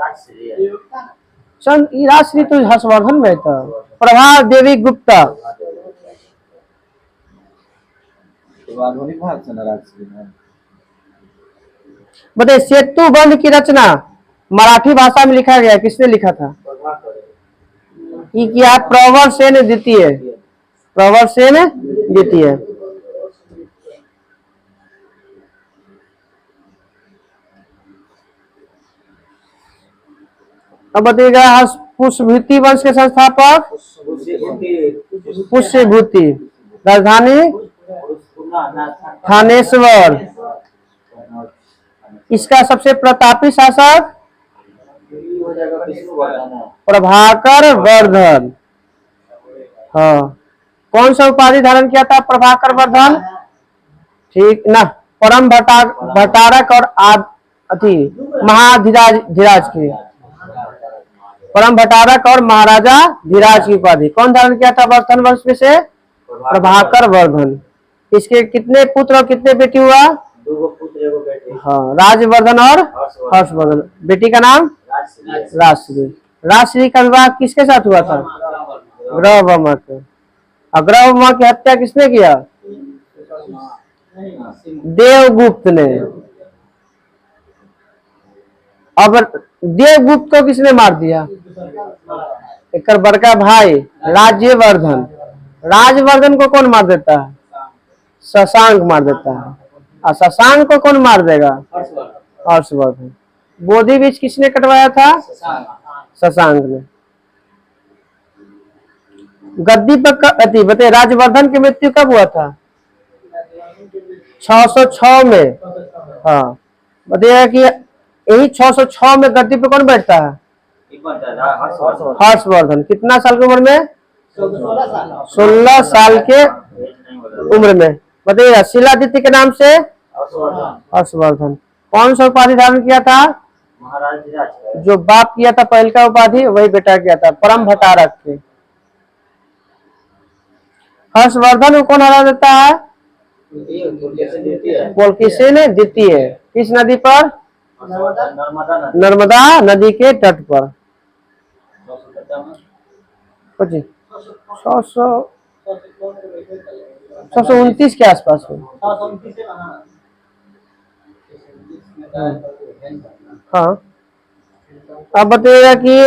राजश्री तो हर्षवर्धन में था। प्रभा देवी गुप्ता। बताइए सेतु बंध की रचना मराठी भाषा में लिखा गया, किसने लिखा था? किया प्रवरसेन द्वितीय। प्रवरसेन द्वितीय। अब बताइएगा पुष्यभूति वंश के संस्थापक पुष्यभूति। राजधानी थानेश्वर। इसका सबसे प्रतापी शासक प्रभाकर वर्धन। हाँ कौन सा उपाधि धारण किया था प्रभाकर वर्धन? ठीक ना परम भट्टारक और महाधीराज की। परम भट्टारक और महाराजा धीराज की उपाधि कौन धारण किया था वर्धन वंश में से? प्रभाकर वर्धन। इसके कितने पुत्र और कितने बेटी हुआ? 2 पुत्र 1 बेटी। हाँ राजवर्धन और हर्षवर्धन। बेटी का नाम राजश्री। राजश्री का विवाह किसके साथ हुआ था? ग्रह ब्रह्मा के। ग्रह ब्रह्मा की हत्या किसने किया? देवगुप्त ने। अब देवगुप्त को किसने मार दिया? एक बड़का भाई राज्यवर्धन। राजवर्धन को कौन मार देता है? शशांक मार देता है। और शशांक को कौन मार देगा? हर्षवर्धन। बोधि बीज किसने कटवाया था? शशांक ने। गद्दी पर बताइए राजवर्धन की मृत्यु कब हुआ था? 606 में। हाँ बताइएगा कि यही 606 में गद्दी पे कौन बैठता है? हर्षवर्धन। कितना साल की उम्र में? 16 साल के उम्र में। बताइएगा शिलादित्य के नाम से हर्षवर्धन। कौन सा उपाधि धारण किया था? महाराज जो बाप किया था पहल का उपाधि वही बेटा किया था परम भट्टारक के। हर्षवर्धन को कौन हरा देता है? पुलकेशिन द्वितीय। किस नदी पर? नर्मदा नदी के तट पर। 629 के आसपास में। हाँ अब बताइएगा कि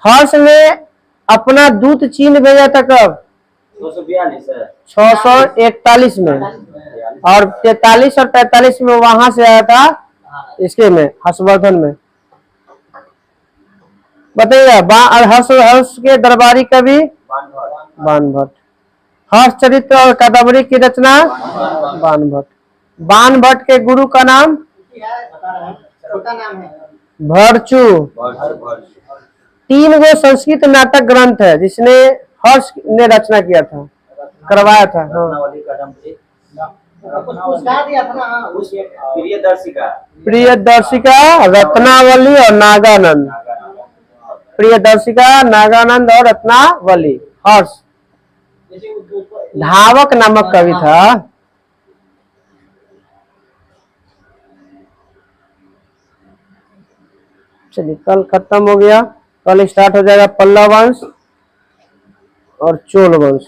हर्ष ने अपना दूत चीन भेजा था कब? 242 है। 641 में, और 43 और 45 में वहां से आया था इसके में, हर्षवर्धन में। बताइएगा, हर्ष के दरबारी कवि बाण भट्ट। हर्ष चरित्र और कादम्बरी की रचना बाण भट्ट। बाण भट्ट के गुरु का नाम छोटा नाम है। भरचू। 3 गो संस्कृत नाटक ग्रंथ है जिसने हर्ष ने रचना किया था, करवाया था। हाँ। रत्नावली, कादम्बरी, कुछ पुरस्कार दिया था ना। प्रियदर्शिका, प्रियदर्शिका, रत्नावली और नागानंद। प्रियदर्शिका, नागानंद और रत्नावली। हर्ष धावक नामक कवि था। चलिए, कल खत्म हो गया, कल स्टार्ट हो जाएगा पल्लव वंश और चोल वंश।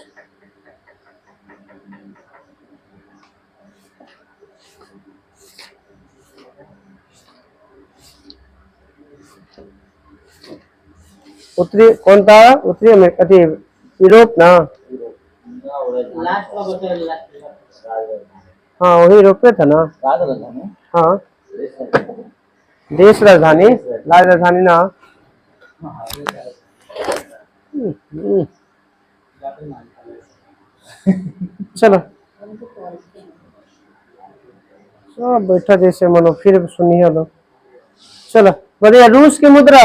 उत्तरी कौन था? उत्तरी अमेरिका थी, यूरोप ना। लास्ट का बचा है, लास्ट का। हाँ, वही यूरोप में था ना। राजधानी, हाँ, देश राजधानी, राज्य राजधानी ना। चलो, सब बैठा जैसे मनो, फिर सुनिए लो। चलो बढ़िया। रूस की मुद्रा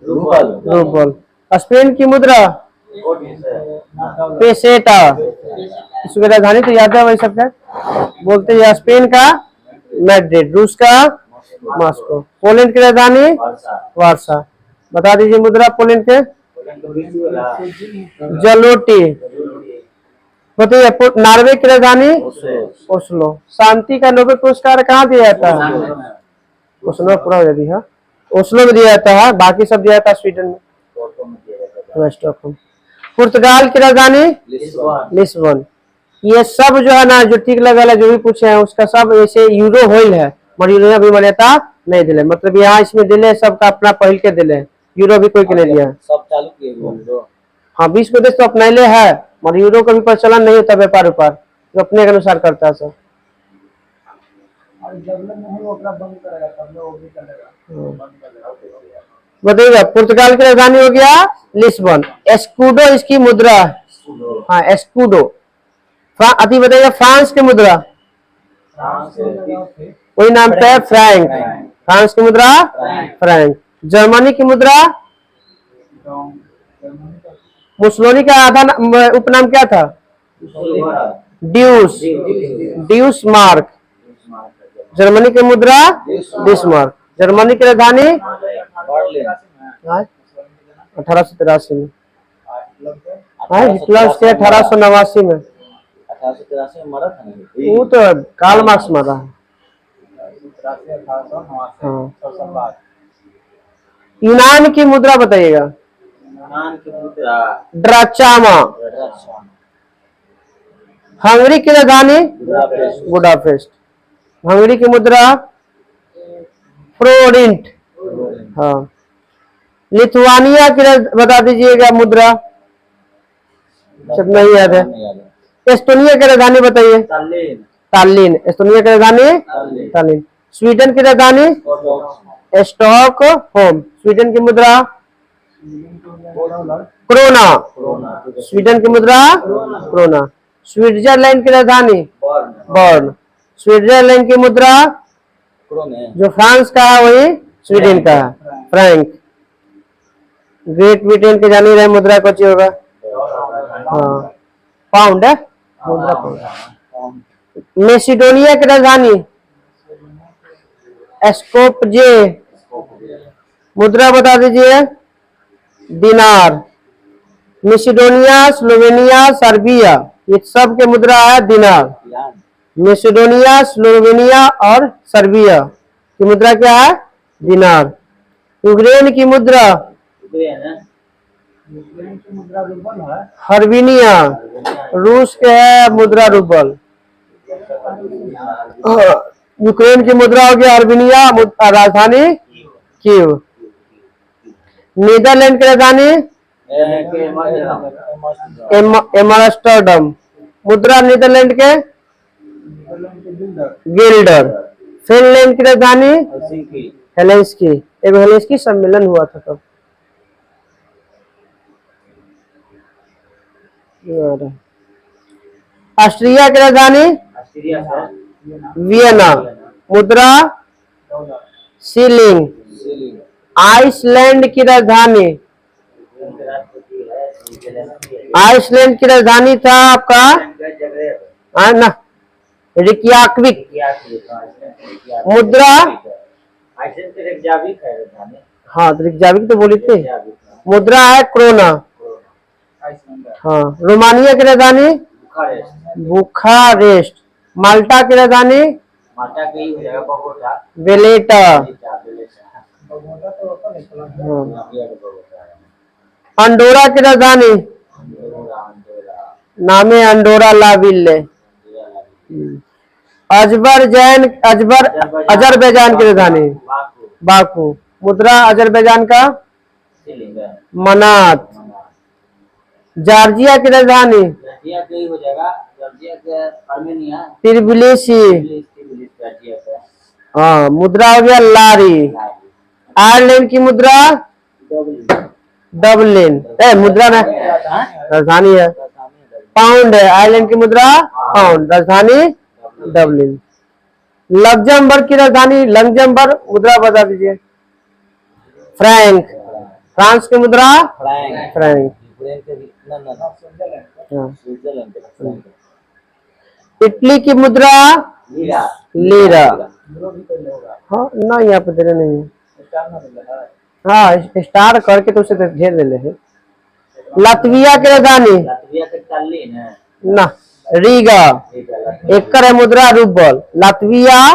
रूबल, रूबल। स्पेन की मुद्रा पेसेटा। इसकी राजधानी तो याद है वही सब है, बोलते हैं। स्पेन का मैड्रिड, रूस का मॉस्को। पोलैंड की राजधानी वारसा। बता दीजिए मुद्रा पोलैंड के। जलोटी। बताइए नॉर्वे की राजधानी ओस्लो। शांति का नोबेल पुरस्कार कहाँ दिया जाता है? ओस्लो पूरा हो जाती है, ओस्लो में दिया जाता है, बाकी सब दिया जाता है स्वीडन में, स्टॉकहोम। पुर्तगाल की राजधानी लिस्बन। ये सब जो है ना, जो ठीक लगा जो भी पूछे हैं उसका सब ऐसे यूरो होइल है, मगर यूरो भी मान्यता नहीं दिले। मतलब यहाँ इसमें दिले सबका अपना पहल के दिले, यूरो भी कोई के नहीं दिया। सब चालू किए हुए। हाँ, 20 को देश तो अपना है, मगर यूरो का भी प्रचलन नहीं होता व्यापार व्यापार, जो अपने के अनुसार करता है सब। बताइएगा, पुर्तगाल की राजधानी हो गया लिस्बन। एस्कूडो इसकी मुद्रा। हाँ, एस्कूडो। अति बताइए, फ्रांस की मुद्रा वही नाम पे है, फ्रैंक। फ्रांस की मुद्रा फ्रैंक। जर्मनी की मुद्रा मुसोलिनी का आधा उपनाम क्या था? ड्यूस, ड्यूस मार्क। जर्मनी की मुद्रा बिस्मार्क। जर्मनी की राजधानी 1883 में। हिटलर के 1889 में। 1883 में मरा था ना। वो तो कार्ल मार्क्स मरा है। हाँ। यूनान की मुद्रा बताइएगा। यूनान की मुद्रा ड्राचामा। हंगरी की राजधानी बुडापेस्ट। हंगरी की मुद्रा फ्लोरिंट। हाँ। लिथुआनिया की बता दीजिएगा मुद्रा, सब नहीं याद है। एस्टोनिया की राजधानी बताइए। तालिन। एस्टोनिया की राजधानी तालिन। स्वीडन की राजधानी स्टॉकहोम। स्वीडन की मुद्रा क्रोना। स्वीडन की मुद्रा क्रोना। स्विट्जरलैंड की राजधानी बर्न। स्विट्जरलैंड की मुद्रा जो फ्रांस का है वही स्वीडन का है, फ्रैंक। ग्रेट ब्रिटेन के जानी रहे मुद्रा कौन सी होगा? हाँ, पाउंड है मुद्रा, पाउंड। मेसिडोनिया की राजधानी स्कोपजे। मुद्रा बता दीजिए। दिनार। मेसिडोनिया, स्लोवेनिया, सर्बिया, ये सब के मुद्रा है दिनार। मेसिडोनिया, स्लोवेनिया और सर्बिया की मुद्रा क्या है? दिनार। यूक्रेन की मुद्रा हर्बिनिया। रूस के है मुद्रा रूबल। यूक्रेन की मुद्रा हो गया हर्बिनिया, राजधानी कीव। नीदरलैंड की राजधानी एमस्टरडम। मुद्रा नीदरलैंड के गिल्डर। फिनलैंड की राजधानी हेलेंस्की। एक हेलेंस्की सम्मेलन हुआ था तब। ऑस्ट्रिया की राजधानी वियना। मुद्रा सीलिंग। आइसलैंड की राजधानी, आइसलैंड की राजधानी था आपका है ना रिकयाकविक। मुद्रा हाँ रिकयाकविक तो बोली थी। मुद्रा है क्रोना। हाँ रोमानिया की राजधानी बुखारेस्ट। माल्टा की राजधानी वेलेटा। अंडोरा की राजधानी नामे अंडोरा ला विल्ले। अजरबैजान की राजधानी बाकू। मुद्रा अजरबैजान का मनात। जॉर्जिया की राजधानी तिब्लिसी। हाँ मुद्रा हो गया लारी। आयरलैंड की मुद्रा डबलिन। मुद्रा ना राजधानी है पाउंड है। आयरलैंड की मुद्रा पाउंड। राजधानी डबलिन। लग्जमबर्ग की राजधानी लग्जमबर्ग। मुद्रा बता दीजिए। फ्रैंक। फ्रांस की मुद्रा फ्रैंक। इटली की मुद्रा लीरा। हाँ ना यहाँ पे दे नहीं है। हाँ स्टार करके तो उसे घेर दे है। लातविया की राजधानी ना रीगा। एकर है मुद्रा रूबल। लातविया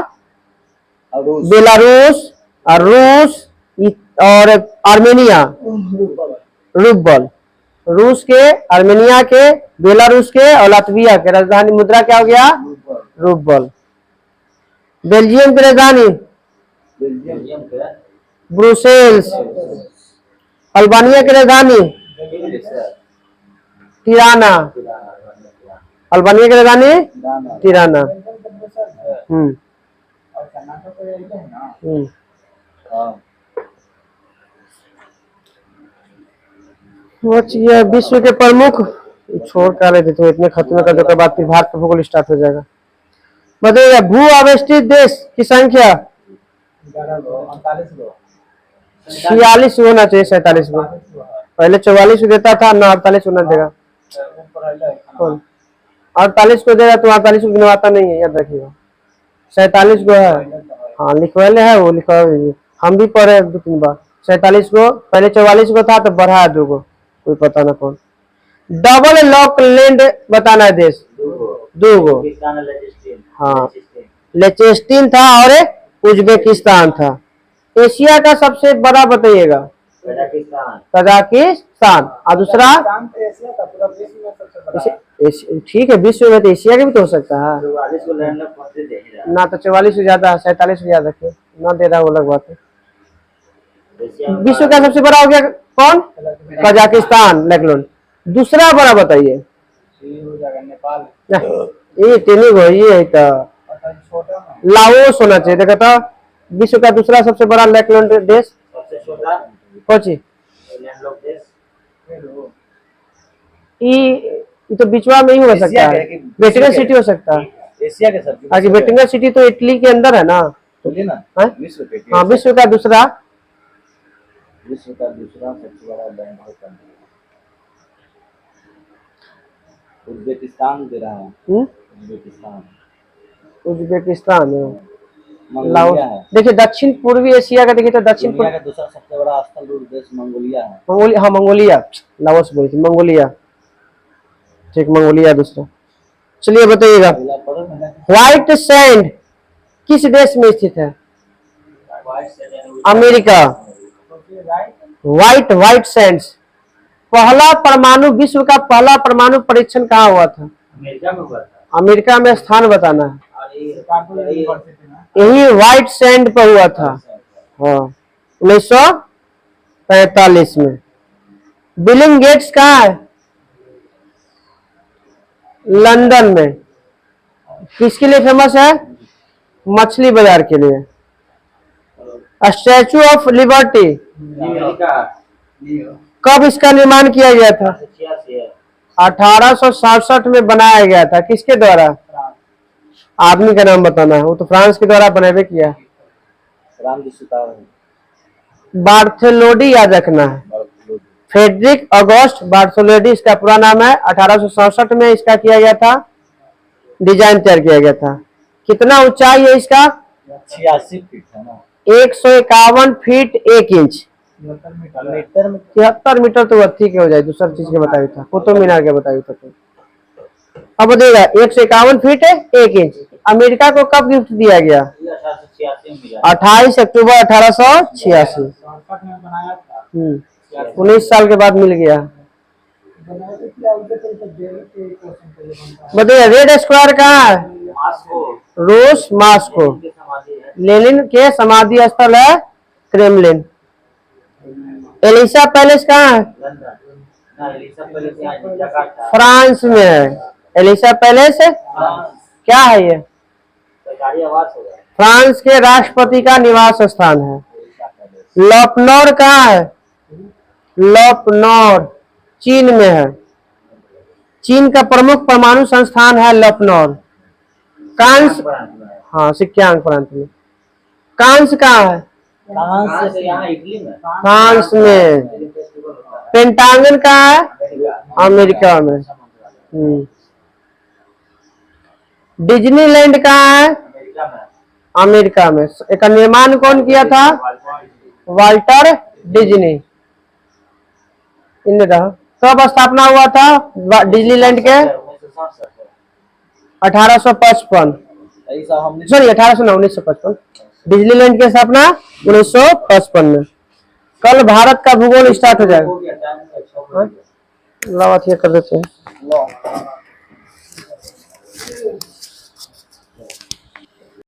बेलारूस और रूस और आर्मेनिया रूबल। रूस के, आर्मेनिया के, बेलारूस के और लातविया के राजधानी मुद्रा क्या हो गया रूबल। बेल्जियम की राजधानी ब्रुसेल्स। अल्बानिया की राजधानी तिराना। अल्बानिया की राजधानी तिराना। विश्व के प्रमुख छोड़ कर लेते तो इतने खत्म कर दो के बाद फिर भारत का भूगोल स्टार्ट हो जाएगा। बताइए भू अवस्थित देश की संख्या 46 होना चाहिए 47 को। पहले 44 को देता था ना 48 होना देगा। 48 को देगा तो 48 को गिनवाता नहीं है याद रखिएगा। 47 को है हाँ लिखवाले है वो लिखवा हम भी पढ़े 2-3 बार। 47 को पहले 44 को था तो बढ़ाया 2 को कोई पता ना कौन। डबल लॉक लैंड बताना है देश 2 को। हाँ लेचेस्टीन था और उज्बेकिस्तान था। एशिया का सबसे बड़ा बताइएगा कजाकिस्तान। और दूसरा ठीक है विश्व में तो एशिया के भी तो हो सकता है ना। तो 44 से ज्यादा 47 से ज्यादा रखिए ना दे रहा वो अलग बात है। विश्व का सबसे बड़ा हो गया कौन कजाकिस्तान लेगलून। दूसरा बड़ा बताइए ये तीन गो ये लाओस होना चाहिए। देखा था विश्व का दूसरा सबसे बड़ा लेगलैंड देश कौन ये तो बिचवा में ही हो सकता है। वेटिकन सिटी हो सकता है। एशिया के सब आगे वेटिकन सिटी तो इटली के अंदर है ना। हाँ विश्व का दूसरा सबसे बड़ा बैंक है उज्बेकिस्तान दे रहा है। उज्बेकिस्तान लाओस देखिए दक्षिण पूर्वी एशिया का देखिए तो दक्षिण का दूसरा सबसे बड़ा स्थल देश मंगोलिया है। मंगोलिया हाँ मंगोलिया लाओस बोली थी मंगोलिया ठीक मंगोलिया दूसरा। चलिए बताइएगा व्हाइट सैंड किस देश में स्थित है। अमेरिका। White Sands. पहला परमाणु विश्व का पहला परमाणु परीक्षण कहाँ हुआ था। अमेरिका में स्थान बताना है। यही व्हाइट सैंड पर हुआ था हाँ 1945 में। बिलिंग गेट्स कहाँ है? लंदन में। किसके लिए फेमस है? मछली बाजार के लिए। स्टैचू ऑफ लिबर्टी अमेरिका कब इसका निर्माण किया गया था? 1867 में बनाया गया था। किसके द्वारा? आदमी का नाम बताना है। वो तो फ्रांस के द्वारा बनाया किया। राम जी सुतार बार्थोलोडी याद रखना है। फ्रेडरिक ऑगस्ट बार्थोलोडी इसका पूरा नाम है। 1867 में इसका किया गया था, डिजाइन तैयार किया गया था। कितना ऊंचाई है इसका? 86 फीट है ना। 151 फीट 1 इंच। मीटर में 73 मीटर तो ठीक हो जाए। दूसरा चीज के बताया था, कुतुब मीनार के बताया था। तो अब देखिएगा 151 फीट है 1 इंच। अमेरिका को कब गिफ्ट दिया गया? 28 अक्टूबर 1886। 19 साल के बाद मिल गया। बताइए रेड स्क्वायर कहाँ है? रूस, मॉस्को। लेनिन के समाधि स्थल है क्रेमलिन। एलिसा पैलेस कहाँ है? फ्रांस में है। एलिसा पैलेस है क्या है ये? फ्रांस के राष्ट्रपति का निवास स्थान है। लखनऊ कहाँ है? लखनऊ चीन में है। चीन का प्रमुख परमाणु संस्थान है लखनऊ। कांस, हाँ सिक्यांग प्रांत में। कांस कहाँ है? फ्रांस में। पेंटागन कहाँ है? अमेरिका में। डिज्नीलैंड कहाँ है? अमेरिका में। इसका निर्माण कौन किया था? Walter Disney. कब स्थापना हुआ था डिज्नीलैंड के? 1855। सॉरी 1955। डिज्नीलैंड की स्थापना 1955 में। कल भारत का भूगोल स्टार्ट हो जाएगा। कर देते हैं।